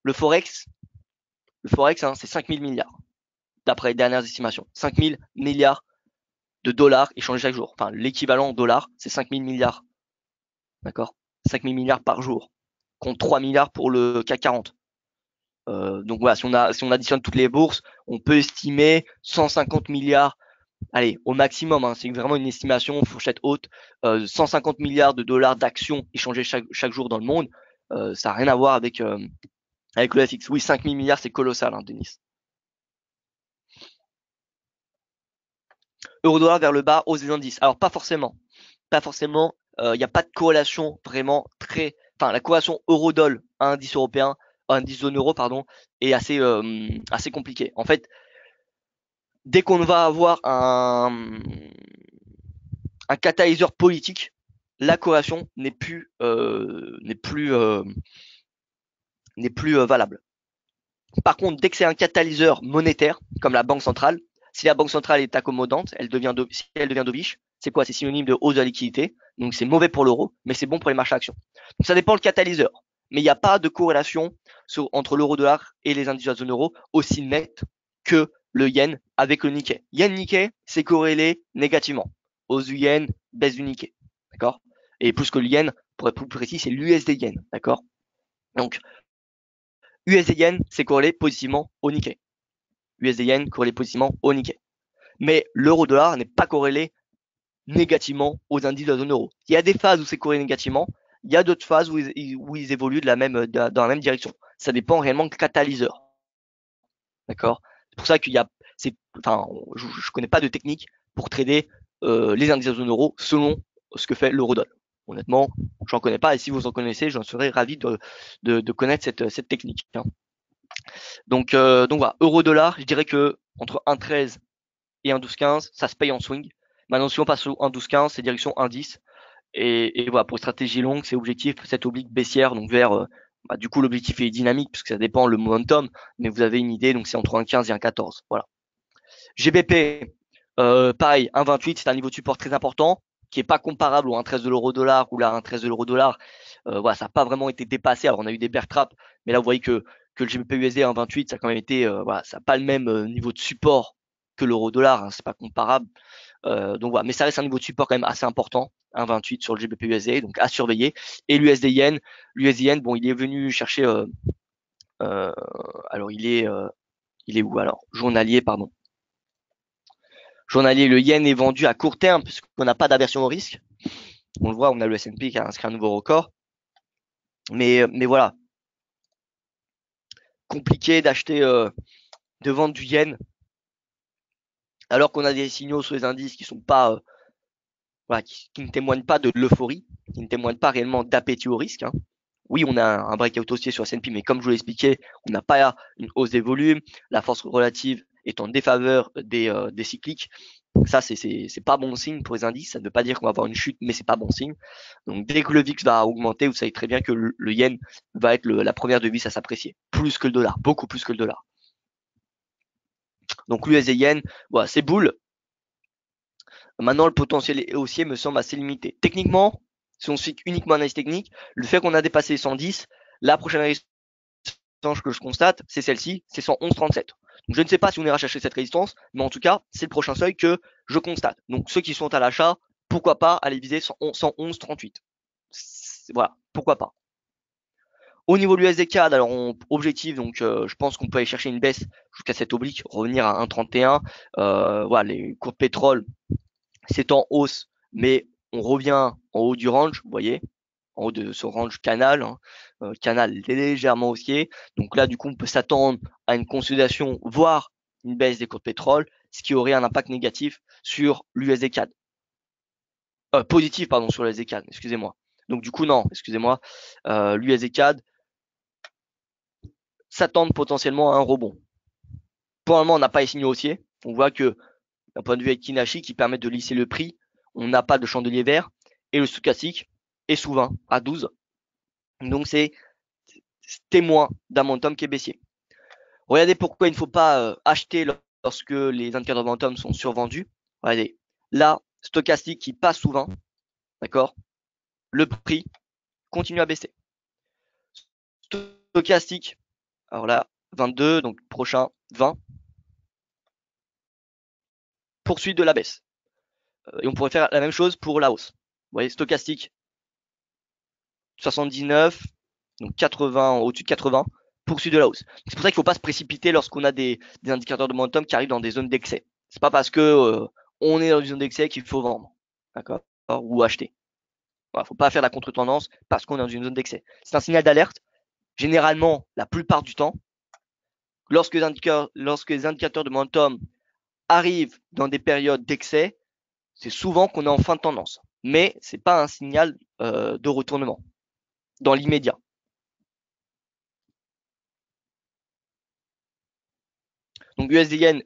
Le Forex, hein, c'est 5 000 milliards, d'après les dernières estimations. 5 000 milliards de dollars échangés chaque jour. Enfin, l'équivalent en dollars, c'est 5 000 milliards. D'accord? 5 000 milliards par jour, contre 3 milliards pour le CAC 40. Donc voilà, si on additionne toutes les bourses, on peut estimer 150 milliards. Allez, au maximum, hein, c'est vraiment une estimation, fourchette haute, 150 milliards de dollars d'actions échangées chaque jour dans le monde. Ça n'a rien à voir avec le FX. Oui, 5 000 milliards, c'est colossal, hein, Denis. Euro-dollar vers le bas, hausse des indices. Alors, pas forcément. Pas forcément. Il n'y a pas de corrélation vraiment très. Enfin, la corrélation euro-dollar à indice européen, à indice zone euro, pardon, est assez compliquée. En fait, dès qu'on va avoir un catalyseur politique, la corrélation n'est plus valable. Par contre, dès que c'est un catalyseur monétaire, comme la banque centrale, si la banque centrale est accommodante, si elle devient dovish, c'est quoi? C'est synonyme de hausse de la liquidité. Donc c'est mauvais pour l'euro, mais c'est bon pour les marchés actions. Donc ça dépend le catalyseur. Mais il n'y a pas de corrélation entre l'euro-dollar et les indices de la zone euro aussi nette que le yen avec le Nikkei. Yen-Nikkei, c'est corrélé négativement. Hausse du yen, baisse du Nikkei. D'accord? Et plus que le yen, pour être plus précis, c'est l'USD yen. D'accord? Donc, USD yen, c'est corrélé positivement au Nikkei. USD yen corrélé positivement au Nikkei. Mais l'euro dollar n'est pas corrélé négativement aux indices de la zone euro. Il y a des phases où c'est corrélé négativement, il y a d'autres phases où ils évoluent dans la même direction. Ça dépend réellement du catalyseur. D'accord? C'est pour ça qu'il y a, enfin, je connais pas de technique pour trader les indices de la zone euro selon ce que fait l'euro dollar. Honnêtement, j'en connais pas et si vous en connaissez, j'en serais ravi de connaître cette technique, hein. Donc voilà, euro-dollar, je dirais que entre 1,13 et 1,12,15, ça se paye en swing. Maintenant, si on passe au 1,12,15, c'est direction indice. Et voilà, pour une stratégie longue, c'est objectif, cette oblique baissière, donc vers, du coup, l'objectif est dynamique, puisque ça dépend le momentum, mais vous avez une idée, donc c'est entre 1,15 et 1,14. Voilà. GBP, pareil, 1,28, c'est un niveau de support très important, qui est pas comparable au 1,13 de l'euro-dollar ou là 1,13 de l'euro-dollar. Voilà, ça n'a pas vraiment été dépassé. Alors on a eu des bear traps, mais là vous voyez que le GBP USD 1,28, ça a quand même été, voilà, ça n'a pas le même niveau de support que l'euro-dollar, hein, c'est pas comparable. Donc voilà, mais ça reste un niveau de support quand même assez important, 1,28 sur le GBP USD, donc à surveiller. Et l'USD yen, bon, il est venu chercher, alors il est où alors? Journalier, pardon. Journalier, le yen est vendu à court terme puisqu'on n'a pas d'aversion au risque. On le voit, on a le S&P qui a inscrit un nouveau record. Mais voilà, compliqué d'acheter, de vendre du yen alors qu'on a des signaux sur les indices qui sont pas, voilà, qui ne témoignent pas de l'euphorie, qui ne témoignent pas réellement d'appétit au risque, hein. Oui, on a un breakout haussier sur S&P, mais comme je vous l'ai expliqué, on n'a pas une hausse des volumes, la force relative est en défaveur des cycliques. Ça, c'est pas bon signe pour les indices. Ça ne veut pas dire qu'on va avoir une chute, mais c'est pas bon signe. Donc, dès que le VIX va augmenter, vous savez très bien que le yen va être la première devise à s'apprécier. Plus que le dollar. Beaucoup plus que le dollar. Donc, l'USD yen, voilà, c'est bull. Maintenant, le potentiel haussier me semble assez limité. Techniquement, si on se fixe uniquement analyse technique, le fait qu'on a dépassé les 110, la prochaine résistance que je constate, c'est celle-ci, c'est 111,37. Donc, je ne sais pas si on ira chercher cette résistance, mais en tout cas, c'est le prochain seuil que je constate. Donc, ceux qui sont à l'achat, pourquoi pas aller viser 111,38. Voilà, pourquoi pas. Au niveau de l'USD CAD, alors objectif, donc je pense qu'on peut aller chercher une baisse jusqu'à cette oblique, revenir à 1,31. Voilà, les cours de pétrole, c'est en hausse, mais on revient en haut du range, vous voyez, en haut de ce range canal, hein, canal légèrement haussier. Donc là, du coup, on peut s'attendre à une consolidation, voire une baisse des cours de pétrole, ce qui aurait un impact négatif sur l'USD CAD. Positif, pardon, sur l'USD CAD, excusez-moi. Donc du coup, non, excusez-moi, l'USD CAD s'attend potentiellement à un rebond. Pour le moment, on n'a pas les signaux haussiers. On voit que d'un point de vue Kinashi qui permet de lisser le prix, on n'a pas de chandelier vert et le stochastique est sous 20 à 12. Donc c'est témoin d'un momentum qui est baissier. Regardez pourquoi il ne faut pas acheter lorsque les indicateurs de momentum sont survendus. Regardez, là, stochastique qui passe sous 20, d'accord? Le prix continue à baisser. Stochastique, alors là, 22, donc prochain 20, poursuite de la baisse. Et on pourrait faire la même chose pour la hausse. Vous voyez, stochastique 79, donc 80, au-dessus de 80, poursuite de la hausse. C'est pour ça qu'il ne faut pas se précipiter lorsqu'on a des indicateurs de momentum qui arrivent dans des zones d'excès. C'est pas parce que on est dans une zone d'excès qu'il faut vendre, d'accord, ou acheter. Voilà, faut pas faire la contre-tendance parce qu'on est dans une zone d'excès. C'est un signal d'alerte. Généralement, la plupart du temps, lorsque les indicateurs de momentum arrivent dans des périodes d'excès, c'est souvent qu'on est en fin de tendance. Mais c'est pas un signal de retournement dans l'immédiat. Donc USD Yen,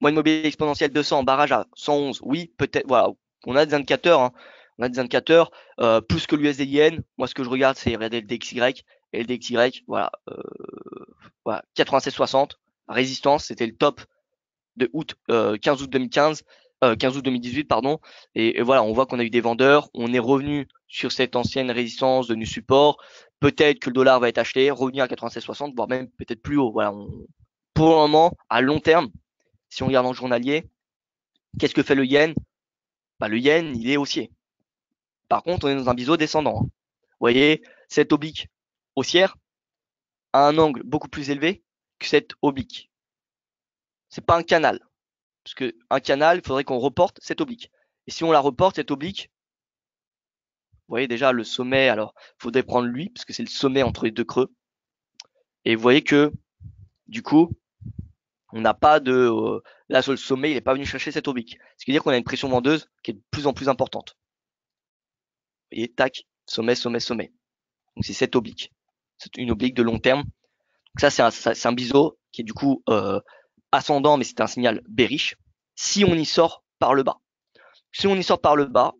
moyenne mobile exponentielle 200, barrage à 111, oui, peut-être, voilà, on a des indicateurs, hein. On a des indicateurs, plus que l'USD Yen, moi ce que je regarde c'est regarder le DXY, et le DXY, voilà, voilà 96,60, résistance, c'était le top de août, 15 août 2015, 15 août 2018, pardon, et voilà, on voit qu'on a eu des vendeurs, on est revenu sur cette ancienne résistance, devenu support, peut-être que le dollar va être acheté, revenir à 96,60, voire même peut-être plus haut, voilà, pour le moment, à long terme, si on regarde en journalier, qu'est-ce que fait le yen? Bah, le yen, il est haussier. Par contre, on est dans un biseau descendant, hein. Vous voyez, cette oblique haussière a un angle beaucoup plus élevé que cette oblique. C'est pas un canal. Parce que un canal, il faudrait qu'on reporte cette oblique. Et si on la reporte, cette oblique, vous voyez déjà le sommet, alors il faudrait prendre lui, parce que c'est le sommet entre les deux creux. Et vous voyez que, du coup, on n'a pas de. Là, sur le sommet, il n'est pas venu chercher cette oblique. Ce qui veut dire qu'on a une pression vendeuse qui est de plus en plus importante. Vous voyez, tac, sommet, sommet, sommet. Donc c'est cette oblique. C'est une oblique de long terme. Donc ça, c'est un biseau qui est du coup ascendant, mais c'est un signal bearish. Si on y sort par le bas. Si on y sort par le bas,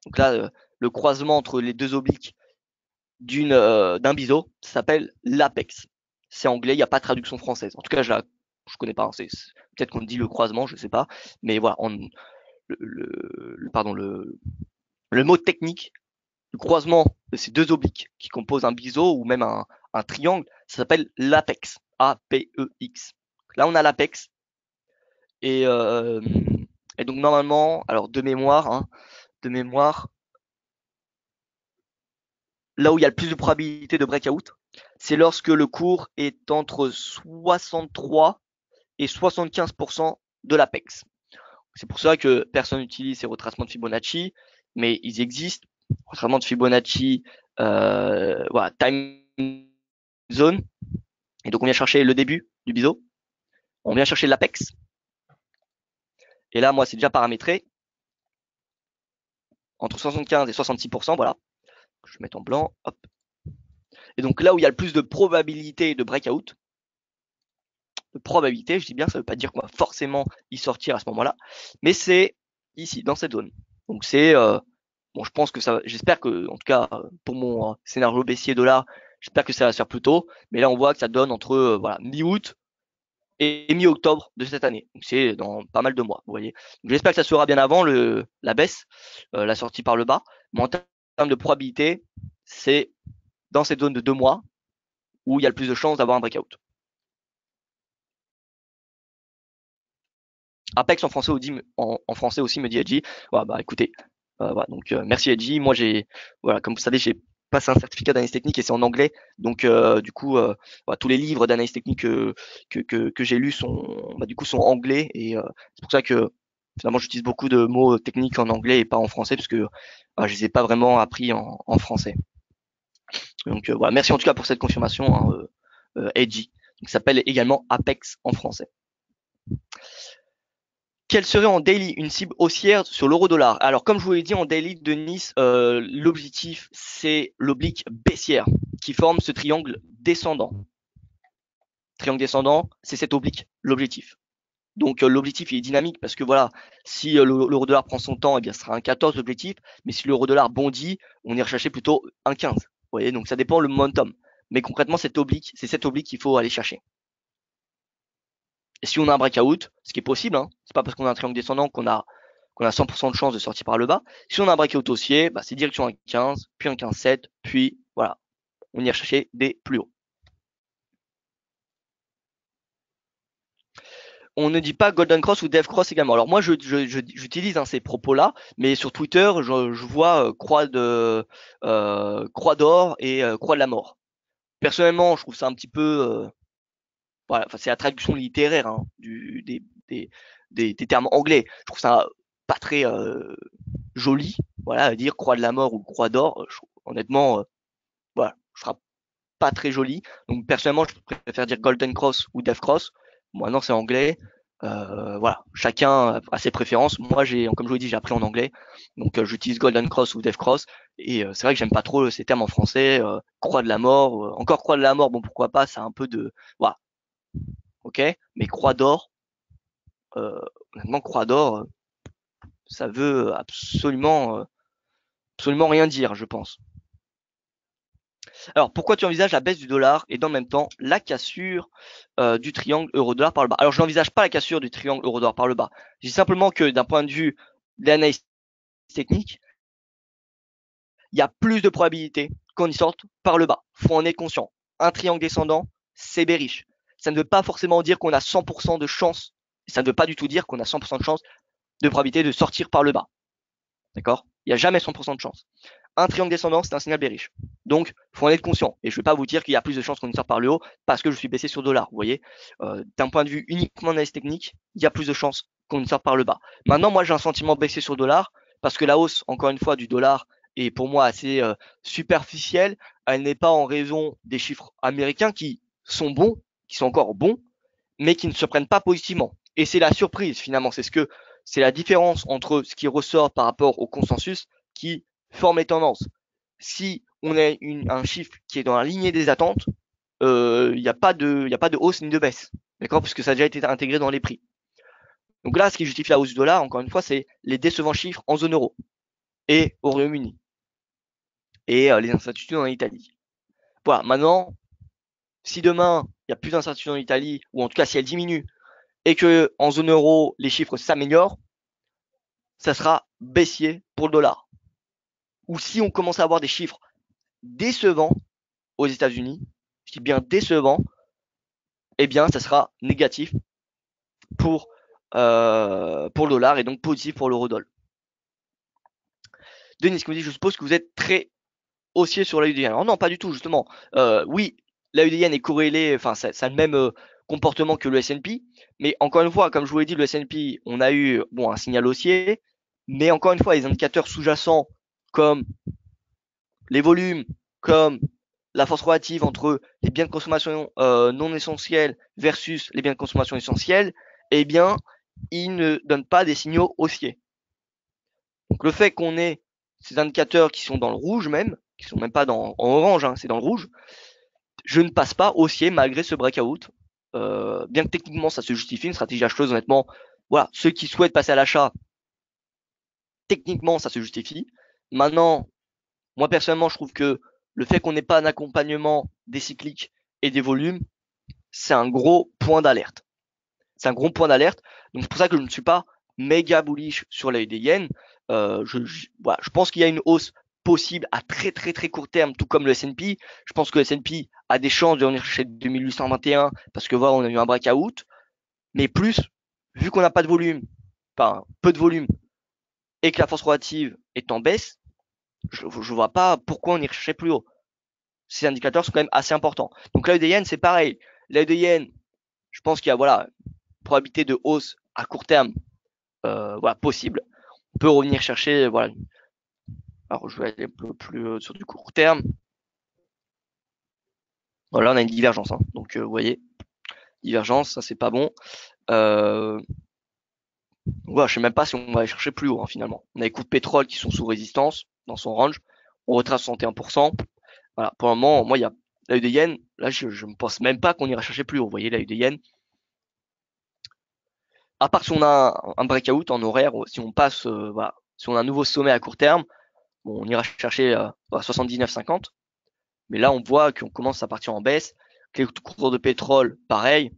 donc là, le croisement entre les deux obliques d'un biseau, ça s'appelle l'apex. C'est anglais, il n'y a pas de traduction française. En tout cas, je connais pas. Peut-être qu'on dit le croisement, je sais pas. Mais voilà, le mot technique, le croisement de ces deux obliques qui composent un biseau ou même un triangle, ça s'appelle l'apex. A-P-E-X. Là, on a l'apex. Et, et donc, normalement, alors de mémoire, là où il y a le plus de probabilité de breakout, c'est lorsque le cours est entre 63 et 75% de l'apex. C'est pour ça que personne n'utilise ces retracements de Fibonacci, mais ils existent. Retracement de Fibonacci, voilà, time zone. Et donc on vient chercher le début du biseau, on vient chercher l'apex. Et là, moi, c'est déjà paramétré entre 75 et 66%, voilà. Je vais mettre en blanc, hop. Et donc là où il y a le plus de probabilité de breakout, de probabilité, je dis bien, ça ne veut pas dire qu'on va forcément y sortir à ce moment-là, mais c'est ici, dans cette zone. Donc c'est, bon, je pense que ça, j'espère que, en tout cas, pour mon scénario baissier dollar, j'espère que ça va se faire plus tôt, mais là on voit que ça donne entre voilà, mi-août et mi-octobre de cette année. Donc c'est dans pas mal de mois, vous voyez. J'espère que ça sera bien avant la baisse, la sortie par le bas, mais en termes de probabilité, c'est dans cette zone de 2 mois où il y a le plus de chances d'avoir un breakout. Apex en français, en français aussi, me dit Edgy. Ouais, bah écoutez, voilà, donc merci Edgy. Moi voilà, comme vous savez, j'ai passé un certificat d'analyse technique et c'est en anglais. Donc du coup, voilà, tous les livres d'analyse technique que j'ai lus du coup sont anglais et c'est pour ça que finalement j'utilise beaucoup de mots techniques en anglais et pas en français parce que je les ai pas vraiment appris en français. Donc voilà, merci en tout cas pour cette confirmation, hein, Edgy. Donc ça s'appelle également Apex en français. Quelle serait en daily une cible haussière sur l'euro-dollar? Alors, comme je vous l'ai dit en daily de Nice, l'objectif, c'est l'oblique baissière qui forme ce triangle descendant. Triangle descendant, c'est cet oblique, l'objectif. Donc l'objectif il est dynamique parce que voilà, si l'euro-dollar prend son temps, eh bien ce sera un 14 l'objectif, mais si l'euro-dollar bondit, on est recherché plutôt un 15. Vous voyez, donc ça dépend le momentum. Mais concrètement, c'est cet oblique qu'il faut aller chercher. Et si on a un breakout, ce qui est possible, hein, c'est pas parce qu'on a un triangle descendant qu'on a 100% de chance de sortir par le bas. Si on a un breakout haussier, bah, c'est direction un 15, puis un 15,7, puis voilà, on ira chercher des plus hauts. On ne dit pas Golden Cross ou Dev Cross également. Alors moi, j'utilise ces propos-là, mais sur Twitter, je vois croix d'or et croix de la mort. Personnellement, je trouve ça un petit peu, voilà, enfin, c'est la traduction littéraire hein, des termes anglais. Je trouve ça pas très joli, voilà, à dire croix de la mort ou croix d'or. Honnêtement, voilà, je trouve pas très joli. Donc personnellement, je préfère dire Golden Cross ou Death Cross. Maintenant, c'est anglais. Voilà, chacun a ses préférences. Moi, comme je vous l'ai dit, j'ai appris en anglais, donc j'utilise Golden Cross ou Death Cross. Et c'est vrai que j'aime pas trop ces termes en français. Croix de la mort, encore croix de la mort. Bon, pourquoi pas. C'est un peu de, voilà, ok. Mais croix d'or, euh, honnêtement, croix d'or, ça veut absolument rien dire, je pense. Alors, pourquoi tu envisages la baisse du dollar et dans le même temps la cassure du triangle euro-dollar par le bas? Alors, je n'envisage pas la cassure du triangle euro-dollar par le bas. Je dis simplement que d'un point de vue de l'analyse technique, il y a plus de probabilité qu'on y sorte par le bas. Faut en être conscient. Un triangle descendant, c'est bearish. Ça ne veut pas forcément dire qu'on a 100% de chance. Ça ne veut pas du tout dire qu'on a 100% de chance de probabilité de sortir par le bas. D'accord? Il n'y a jamais 100% de chance. Un triangle descendant, c'est un signal bearish. Donc, il faut en être conscient. Et je ne vais pas vous dire qu'il y a plus de chances qu'on y sorte par le haut parce que je suis baissé sur dollar. Vous voyez, d'un point de vue uniquement analyse technique, il y a plus de chances qu'on y sorte par le bas. Maintenant, moi, j'ai un sentiment baissé sur dollar parce que la hausse, encore une fois, du dollar est pour moi assez superficielle. Elle n'est pas en raison des chiffres américains qui sont bons, qui sont encore bons, mais qui ne se prennent pas positivement. Et c'est la surprise finalement, c'est la différence entre ce qui ressort par rapport au consensus qui forme les tendances. Si on a un chiffre qui est dans la lignée des attentes, il n'y a pas de hausse ni de baisse, d'accord, puisque ça a déjà été intégré dans les prix. Donc là, ce qui justifie la hausse du dollar, encore une fois, c'est les décevants chiffres en zone euro et au Royaume-Uni et les incertitudes en Italie. Voilà. Maintenant, si demain il y a plus d'incertitudes en Italie, ou en tout cas si elle diminue, et que en zone euro les chiffres s'améliorent, ça sera baissier pour le dollar. Ou si on commence à avoir des chiffres décevants aux États-Unis, je dis bien décevants, eh bien ça sera négatif pour, le dollar et donc positif pour l'euro-dollar. Denis qui me dit, je suppose que vous êtes très haussier sur la UDN. Alors non, pas du tout, justement. Oui, la UDN est corrélée, enfin, ça a le même comportement que le S&P, mais encore une fois, comme je vous l'ai dit, le S&P, on a eu bon, un signal haussier, mais encore une fois, les indicateurs sous-jacents comme les volumes, comme la force relative entre les biens de consommation non essentiels versus les biens de consommation essentiels, eh bien, ils ne donnent pas des signaux haussiers. Donc le fait qu'on ait ces indicateurs qui sont dans le rouge même, qui sont même pas en orange, hein, c'est dans le rouge, je ne passe pas haussier malgré ce breakout. Bien que techniquement ça se justifie, une stratégie acheteuse honnêtement, voilà, ceux qui souhaitent passer à l'achat, techniquement ça se justifie. Maintenant, moi personnellement je trouve que le fait qu'on n'ait pas un accompagnement des cycliques et des volumes, c'est un gros point d'alerte. C'est un gros point d'alerte. Donc c'est pour ça que je ne suis pas méga bullish sur la UDN. Voilà, je pense qu'il y a une hausse possible à très très très court terme, tout comme le S&P. Je pense que le S&P a des chances de revenir chercher 2821 parce que voilà, on a eu un breakout. Mais plus, vu qu'on n'a pas de volume, enfin peu de volume, et que la force relative est en baisse, je ne vois pas pourquoi on irait chercher plus haut. Ces indicateurs sont quand même assez importants. Donc la UDN, c'est pareil. La UDN, je pense qu'il y a voilà, probabilité de hausse à court terme voilà, possible. On peut revenir chercher, voilà. Alors je vais aller un peu plus sur du court terme. Voilà, on a une divergence, hein. Donc vous voyez, divergence, ça c'est pas bon. Voilà, je sais même pas si on va aller chercher plus haut, hein, finalement. On a les coûts de pétrole qui sont sous résistance, dans son range. On retrace 61%. Voilà, pour le moment, moi, il y a la des yens. Là, je ne pense même pas qu'on ira chercher plus haut. Vous voyez, la des yens. À part si on a un breakout en horaire, si on passe, voilà, si on a un nouveau sommet à court terme, bon, on ira chercher 79,50. Mais là, on voit qu'on commence à partir en baisse. Les cours de pétrole, pareil.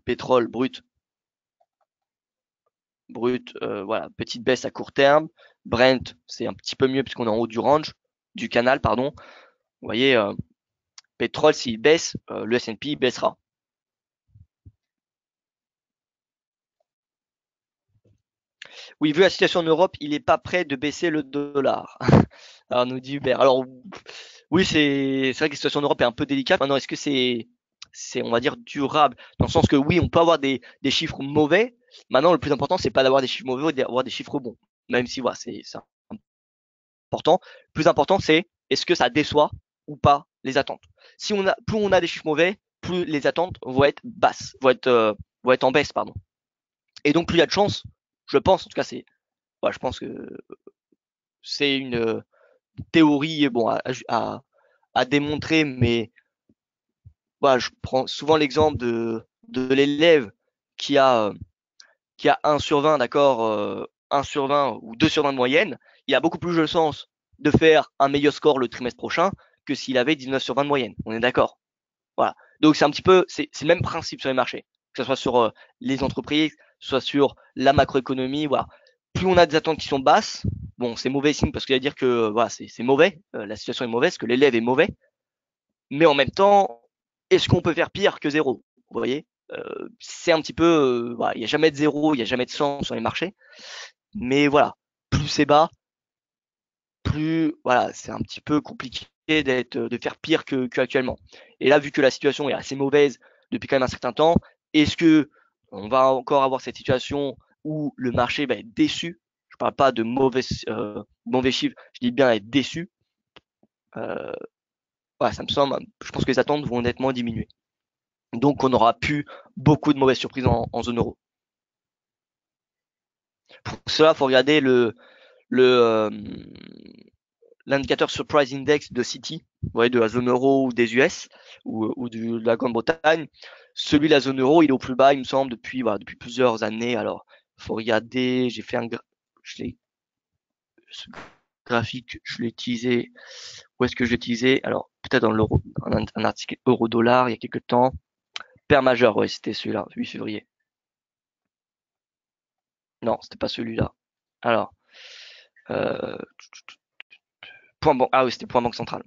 Pétrole brut, voilà, petite baisse à court terme. Brent, c'est un petit peu mieux puisqu'on est en haut du range, du canal, pardon. Vous voyez, pétrole, s'il baisse, le S&P baissera. Oui, vu la situation en Europe, il n'est pas prêt de baisser le dollar. Alors, nous dit Hubert. Alors, oui, c'est vrai que la situation en Europe est un peu délicate. Maintenant, est-ce que c'est, on va dire, durable? Dans le sens que oui, on peut avoir des chiffres mauvais. Maintenant, le plus important, c'est pas d'avoir des chiffres mauvais, d'avoir des chiffres bons. Même si, voilà, c'est important. Le plus important, c'est est-ce que ça déçoit ou pas les attentes. Si on a, plus on a des chiffres mauvais, plus les attentes vont être basses, vont être en baisse, pardon. Et donc, plus il y a de chances, je pense, en tout cas, je pense que c'est une théorie, bon, à démontrer, mais voilà, je prends souvent l'exemple de l'élève qui a, euh, qui a 1 sur 20, d'accord, 1 sur 20 ou 2 sur 20 de moyenne, il a beaucoup plus de chances de faire un meilleur score le trimestre prochain que s'il avait 19 sur 20 de moyenne. On est d'accord? Voilà. Donc c'est un petit peu, c'est le même principe sur les marchés, que ce soit sur les entreprises, soit sur la macroéconomie. Voilà. Plus on a des attentes qui sont basses, bon, c'est mauvais signe parce qu'il va dire que voilà, c'est mauvais, la situation est mauvaise, que l'élève est mauvais, mais en même temps, est-ce qu'on peut faire pire que zéro? Vous voyez, c'est un petit peu, voilà, il n'y a jamais de zéro, il n'y a jamais de 100 sur les marchés, mais voilà, plus c'est bas, plus voilà, c'est un petit peu compliqué de faire pire que actuellement. Et là, vu que la situation est assez mauvaise depuis quand même un certain temps, est-ce que on va encore avoir cette situation où le marché va être déçu? Je parle pas de mauvais chiffres, je dis bien être déçu. Euh, voilà, ça me semble, je pense que les attentes vont nettement diminuer. Donc, on aura plus beaucoup de mauvaises surprises en zone euro. Pour cela, il faut regarder le l'indicateur Surprise Index de Citi, vous voyez, de la zone euro ou des US ou de la Grande-Bretagne. Celui de la zone euro, il est au plus bas, il me semble, depuis plusieurs années. Alors, il faut regarder, j'ai fait ce graphique, je l'ai utilisé. Où est-ce que je l'ai utilisé? Alors, peut-être dans l'euro, un article euro-dollar il y a quelques temps. Paire majeure, ouais, c'était celui-là, 8 février. Non, c'était pas celui-là. Alors, euh, ah oui, c'était point banque centrale.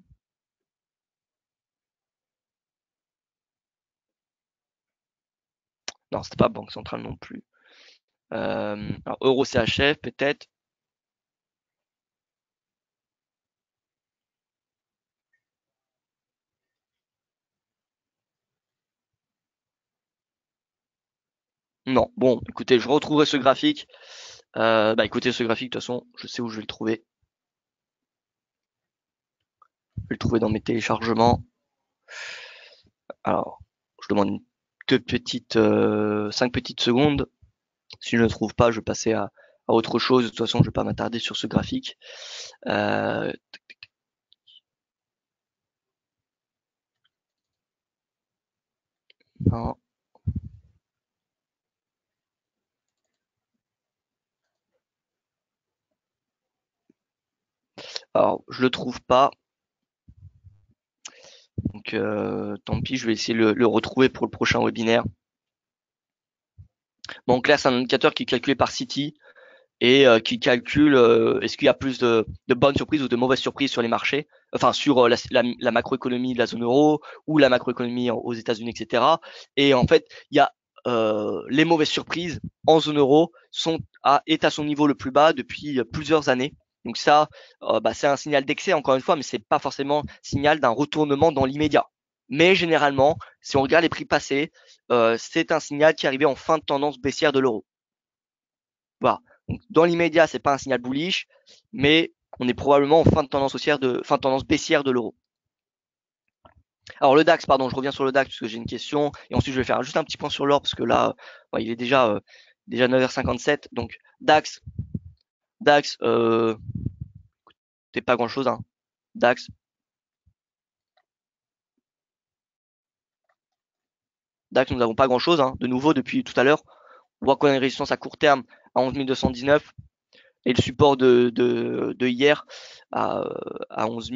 Non, c'était pas banque centrale non plus. Alors, euro CHF, peut-être. Non, bon, écoutez, je retrouverai ce graphique. Bah écoutez, ce graphique, de toute façon, je sais où je vais le trouver. Je vais le trouver dans mes téléchargements. Alors, je demande 5 petites secondes. Si je ne le trouve pas, je vais passer à autre chose. De toute façon, je ne vais pas m'attarder sur ce graphique. Euh, non. Alors, je le trouve pas. Donc, tant pis, je vais essayer de le retrouver pour le prochain webinaire. Donc là, c'est un indicateur qui est calculé par Citi et qui calcule est-ce qu'il y a plus de bonnes surprises ou de mauvaises surprises sur les marchés, enfin sur la macroéconomie de la zone euro ou la macroéconomie aux États-Unis, etc. Et en fait, il y a les mauvaises surprises en zone euro est à son niveau le plus bas depuis plusieurs années. Donc ça, c'est un signal d'excès encore une fois, mais c'est pas forcément signal d'un retournement dans l'immédiat. Mais généralement, si on regarde les prix passés, c'est un signal qui est arrivé en fin de tendance baissière de l'euro. Voilà. Donc, dans l'immédiat, c'est pas un signal bullish, mais on est probablement en fin de tendance baissière de l'euro. Alors le DAX, pardon, je reviens sur le DAX parce que j'ai une question et ensuite je vais faire juste un petit point sur l'or parce que là, il est déjà déjà 9h57. Donc DAX, c'est pas grand chose, hein. DAX, nous n'avons pas grand chose, hein. De nouveau, depuis tout à l'heure, on voit qu'on a une résistance à court terme à 11 219 et le support de hier à 11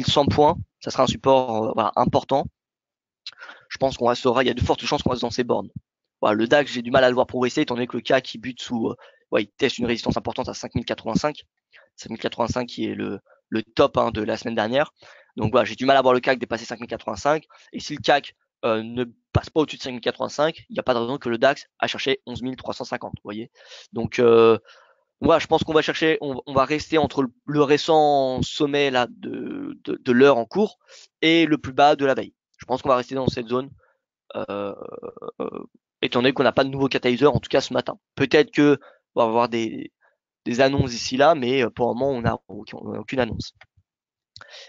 100 points. Ça sera un support voilà, important. Je pense qu'on restera, il y a de fortes chances qu'on reste dans ces bornes. Voilà, le DAX, j'ai du mal à le voir progresser, étant donné que le CAC qui bute sous, il teste une résistance importante à 5085. 5085 qui est le top hein, de la semaine dernière. Donc voilà, j'ai du mal à voir le CAC dépasser 5085. Et si le CAC ne passe pas au-dessus de 5085, il n'y a pas de raison que le DAX a cherché 11 350. Vous voyez. Donc voilà, je pense qu'on va chercher, on va rester entre le récent sommet là de l'heure en cours et le plus bas de la veille. Je pense qu'on va rester dans cette zone. Euh, Étant donné qu'on n'a pas de nouveau catalyseur, en tout cas ce matin. Peut-être que on va avoir des annonces ici là, mais pour le moment on n'a aucune annonce.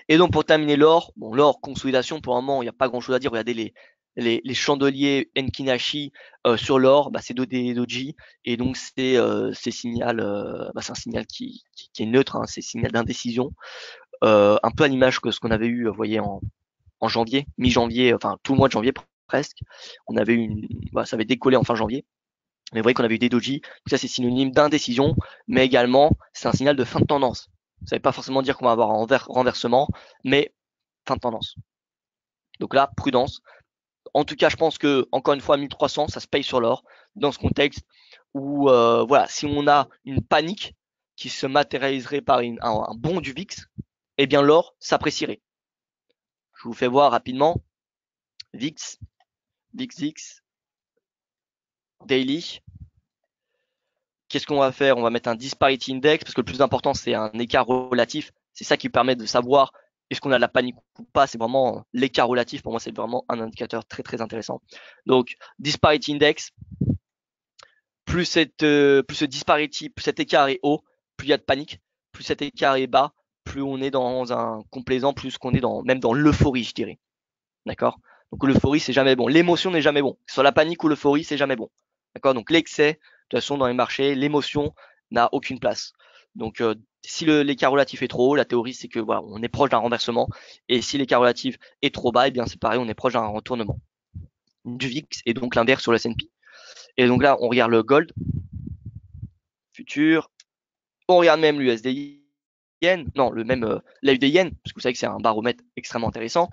Et donc pour terminer l'or, bon l'or consolidation pour le moment il n'y a pas grand chose à dire. Regardez les chandeliers Enkinashi sur l'or, bah, c'est des doji et donc c'est signal, c'est un signal qui est neutre, hein, c'est signal d'indécision, un peu à l'image que ce qu'on avait eu, vous voyez en janvier, mi-janvier, enfin tout le mois de janvier presque. On avait eu ça avait décollé en fin janvier. Mais vous voyez qu'on avait eu des doji, ça c'est synonyme d'indécision, mais également c'est un signal de fin de tendance. Ça ne veut pas forcément dire qu'on va avoir un renversement, mais fin de tendance. Donc là, prudence. En tout cas, je pense que encore une fois, 1300, ça se paye sur l'or dans ce contexte où voilà, si on a une panique qui se matérialiserait par un bond du VIX, eh bien l'or s'apprécierait. Je vous fais voir rapidement VIX, VIX, Daily. Qu'est-ce qu'on va faire? On va mettre un disparity index parce que le plus important c'est un écart relatif. C'est ça qui permet de savoir est-ce qu'on a de la panique ou pas. C'est vraiment l'écart relatif. Pour moi, c'est vraiment un indicateur très très intéressant. Donc disparity index, plus ce disparity, plus cet écart est haut, plus il y a de panique. Plus cet écart est bas, plus on est dans un complaisant, plus qu'on est même dans l'euphorie, je dirais. D'accord? Donc l'euphorie, c'est jamais bon. L'émotion n'est jamais bon. Sur la panique ou l'euphorie, c'est jamais bon. D'accord? Donc l'excès, de toute façon, dans les marchés, l'émotion n'a aucune place. Donc si l'écart relatif est trop haut, la théorie c'est que voilà, on est proche d'un renversement. Et si l'écart relatif est trop bas, eh bien c'est pareil, on est proche d'un retournement du VIX et donc l'inverse sur le S&P. Et donc là, on regarde le gold futur, on regarde même l'USD yen, non, le même l'USD yen, parce que vous savez que c'est un baromètre extrêmement intéressant.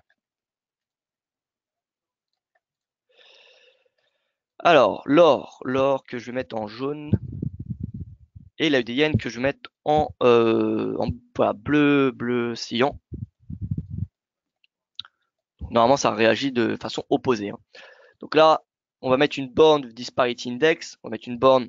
Alors, l'or que je vais mettre en jaune et la UDN que je vais mettre en voilà, bleu cyan. Normalement, ça réagit de façon opposée. Hein. Donc là, on va mettre une borne de disparity index, on va mettre une borne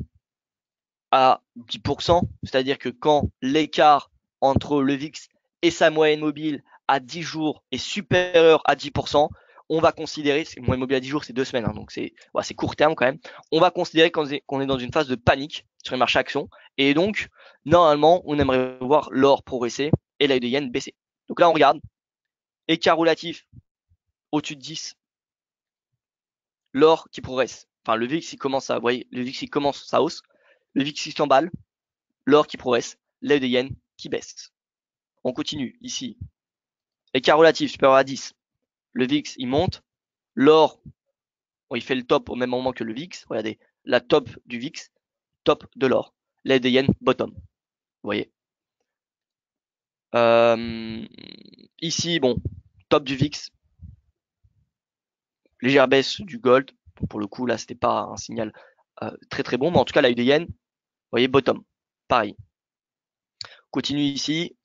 à 10%, c'est-à-dire que quand l'écart entre le VIX et sa moyenne mobile à 10 jours est supérieur à 10%, on va considérer, moyenne mobile à 10 jours, c'est 2 semaines, hein, donc c'est court terme quand même, on va considérer qu'on est dans une phase de panique sur les marchés actions, et donc, normalement, on aimerait voir l'or progresser et la yen baisser. Donc là, on regarde, écart relatif au-dessus de 10, l'or qui progresse, enfin le VIX il commence à, vous voyez, le VIX il commence sa hausse, le VIX il s'emballe, l'or qui progresse, l'aide de yen qui baisse. On continue ici. Écart relatif supérieur à 10. Le VIX, il monte. L'or, il fait le top au même moment que le VIX. Regardez, la top du VIX, top de l'or. L'aide de yen, bottom. Vous voyez. Ici, bon, top du VIX. Légère baisse du gold. Pour le coup, là, c'était pas un signal très très bon. Mais en tout cas, la yen, vous voyez, bottom. Pareil. Continue ici.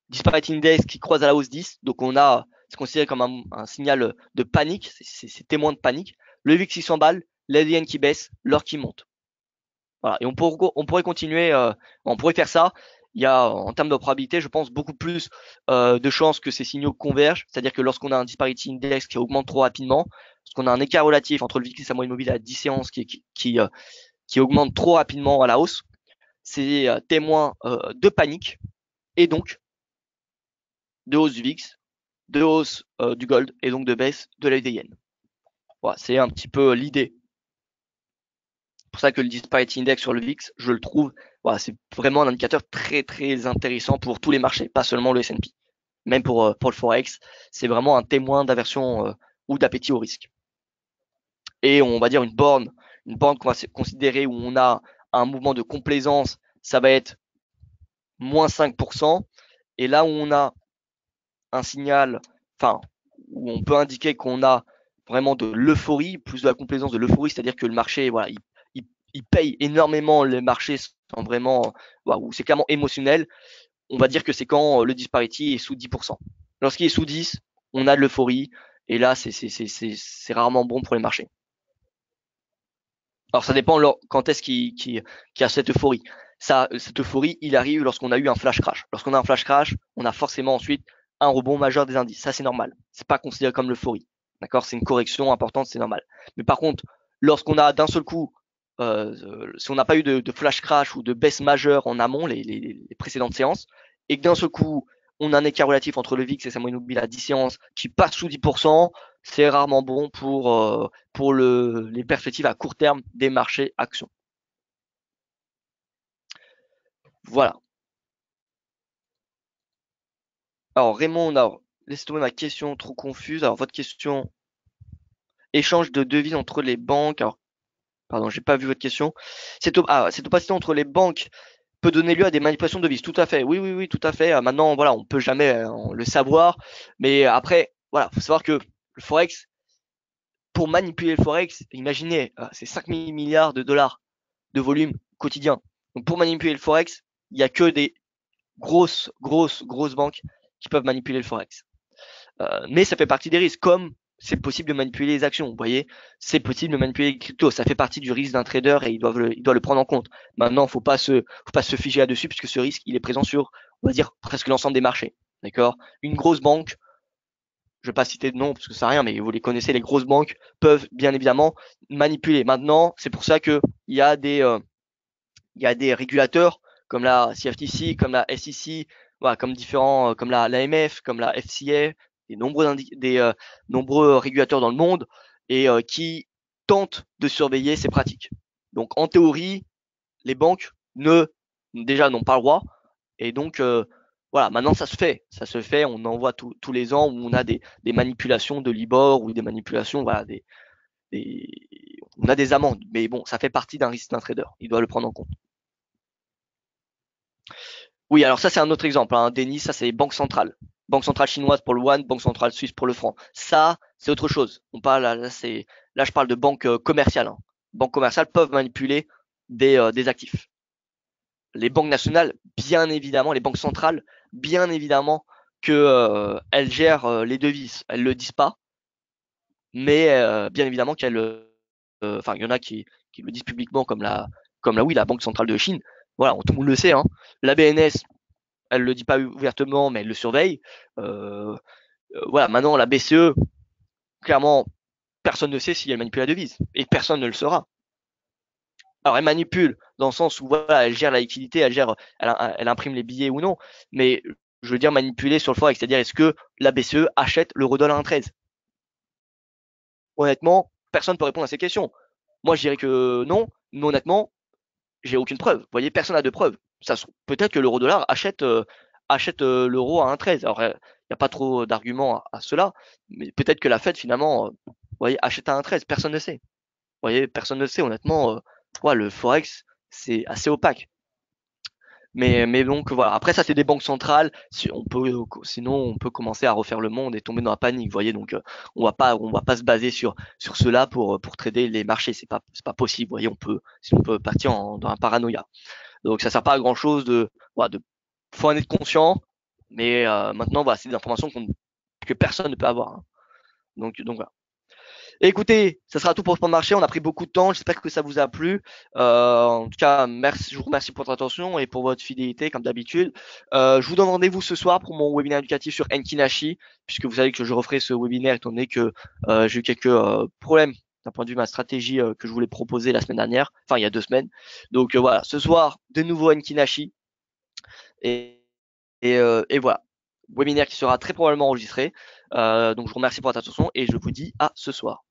Disparity Index qui croise à la hausse 10. Donc on a, c'est considéré comme un signal de panique, c'est témoin de panique. Le VIX il s'emballe, l'ADN qui baisse, l'or qui monte. Voilà. Et on pourrait continuer, on pourrait faire ça. Il y a en termes de probabilité, je pense, beaucoup plus de chances que ces signaux convergent. C'est-à-dire que lorsqu'on a un disparity index qui augmente trop rapidement, lorsqu'on a un écart relatif entre le VIX et sa moyenne mobile à 10 séances qui augmente trop rapidement à la hausse, c'est témoin de panique et donc de hausse du VIX, de hausse du gold et donc de baisse de la yen. Voilà, c'est un petit peu l'idée. pour ça que le Disparity Index sur le VIX, je le trouve, voilà, c'est vraiment un indicateur très très intéressant pour tous les marchés, pas seulement le S&P. Même pour le Forex, c'est vraiment un témoin d'aversion ou d'appétit au risque. Et on va dire une borne qu'on va considérer où on a un mouvement de complaisance, ça va être moins 5%. Et là où on a un signal, enfin, où on peut indiquer qu'on a vraiment de l'euphorie, plus de la complaisance, de l'euphorie, c'est-à-dire que le marché, voilà, il paye énormément, les marchés sont vraiment, voilà, où c'est clairement émotionnel. On va dire que c'est quand le disparity est sous 10%. Lorsqu'il est sous 10, on a de l'euphorie, et là, c'est rarement bon pour les marchés. Alors ça dépend quand est-ce qu'il y a cette euphorie. Cette euphorie, il arrive lorsqu'on a eu un flash crash. Lorsqu'on a un flash crash, on a forcément ensuite un rebond majeur des indices. Ça, c'est normal. C'est pas considéré comme l'euphorie. D'accord? C'est une correction importante, c'est normal. Mais par contre, lorsqu'on a d'un seul coup, si on n'a pas eu de flash crash ou de baisse majeure en amont, les précédentes séances, et que d'un seul coup, on a un écart relatif entre le VIX et sa moyenne mobile à 10 séances qui passe sous 10%, c'est rarement bon pour les perspectives à court terme des marchés actions. Voilà. Alors Raymond, laissez tomber ma question trop confuse. Alors votre question, échange de devises entre les banques. Alors, pardon, j'ai pas vu votre question. Cette opacité entre les banques peut donner lieu à des manipulations de devises. Tout à fait. Oui, oui, oui, tout à fait. Maintenant, voilà, on peut jamais le savoir. Mais après, voilà, faut savoir que le Forex, pour manipuler le Forex, imaginez, c'est 5 000 milliards de dollars de volume quotidien. Donc pour manipuler le Forex, il n'y a que des grosses banques qui peuvent manipuler le Forex. Mais ça fait partie des risques, comme c'est possible de manipuler les actions. Vous voyez, c'est possible de manipuler les cryptos. Ça fait partie du risque d'un trader et il doit le prendre en compte. Maintenant, faut pas se figer là-dessus puisque ce risque, il est présent sur, on va dire, presque l'ensemble des marchés. D'accord? Une grosse banque, je vais pas citer de nom parce que ça sert à rien, mais vous les connaissez, les grosses banques peuvent bien évidemment manipuler. Maintenant, c'est pour ça que il y a des régulateurs comme la CFTC, comme la SEC, voilà, comme différents, comme l'AMF, comme la FCA, nombreux régulateurs dans le monde et qui tentent de surveiller ces pratiques. Donc en théorie, les banques déjà n'ont pas le droit et donc voilà, maintenant ça se fait, on en voit tous les ans où on a des manipulations de Libor ou des manipulations, voilà, des, on a des amendes, mais bon, ça fait partie d'un risque d'un trader, il doit le prendre en compte. Oui, alors ça c'est un autre exemple, hein. Denis, ça c'est banque centrale. Banque centrale chinoise pour le yuan, banque centrale suisse pour le franc. Ça, c'est autre chose. On parle là je parle de banques commerciales, hein. Banques commerciales peuvent manipuler des actifs. Les banques nationales, bien évidemment, les banques centrales, bien évidemment que elles gèrent les devises. Elles le disent pas, mais bien évidemment qu'elles, enfin il y en a qui le disent publiquement comme la Banque centrale de Chine. Voilà, tout le monde le sait, hein. La BNS, elle le dit pas ouvertement, mais elle le surveille. Euh, voilà, maintenant la BCE, clairement, personne ne sait si elle manipule la devise et personne ne le saura. Alors elle manipule dans le sens où voilà, elle gère la liquidité, elle imprime les billets ou non, mais je veux dire manipuler sur le forex, c'est-à-dire est-ce que la BCE achète l'euro-dollar à 1,13? Honnêtement, personne ne peut répondre à ces questions. Moi, je dirais que non, mais honnêtement, j'ai aucune preuve. Vous voyez, personne n'a de preuve. Peut-être que l'euro-dollar achète l'euro à 1,13. Alors, il n'y a pas trop d'arguments à cela, mais peut-être que la Fed, finalement, vous voyez, achète à 1,13. Personne ne sait. Vous voyez, personne ne sait. Honnêtement, ouais, le Forex, c'est assez opaque. Mais donc voilà. Après ça, c'est des banques centrales. Sinon, on peut commencer à refaire le monde et tomber dans la panique. Vous voyez, donc on va pas se baser sur cela pour trader les marchés. C'est pas possible. Vous voyez, sinon on peut partir dans un paranoïa. Donc ça sert pas à grand chose voilà, faut en être conscient. Mais maintenant, voilà, c'est des informations que personne ne peut avoir, hein. Donc voilà. Écoutez, ça sera tout pour ce marché. On a pris beaucoup de temps. J'espère que ça vous a plu. En tout cas, merci, je vous remercie pour votre attention et pour votre fidélité, comme d'habitude. Je vous donne rendez-vous ce soir pour mon webinaire éducatif sur Enkinashi, puisque vous savez que je referai ce webinaire étant donné que j'ai eu quelques problèmes d'un point de vue de ma stratégie que je voulais proposer la semaine dernière, enfin il y a 2 semaines. Donc voilà, ce soir, de nouveau Enkinashi. Et voilà, webinaire qui sera très probablement enregistré. Donc je vous remercie pour votre attention et je vous dis à ce soir.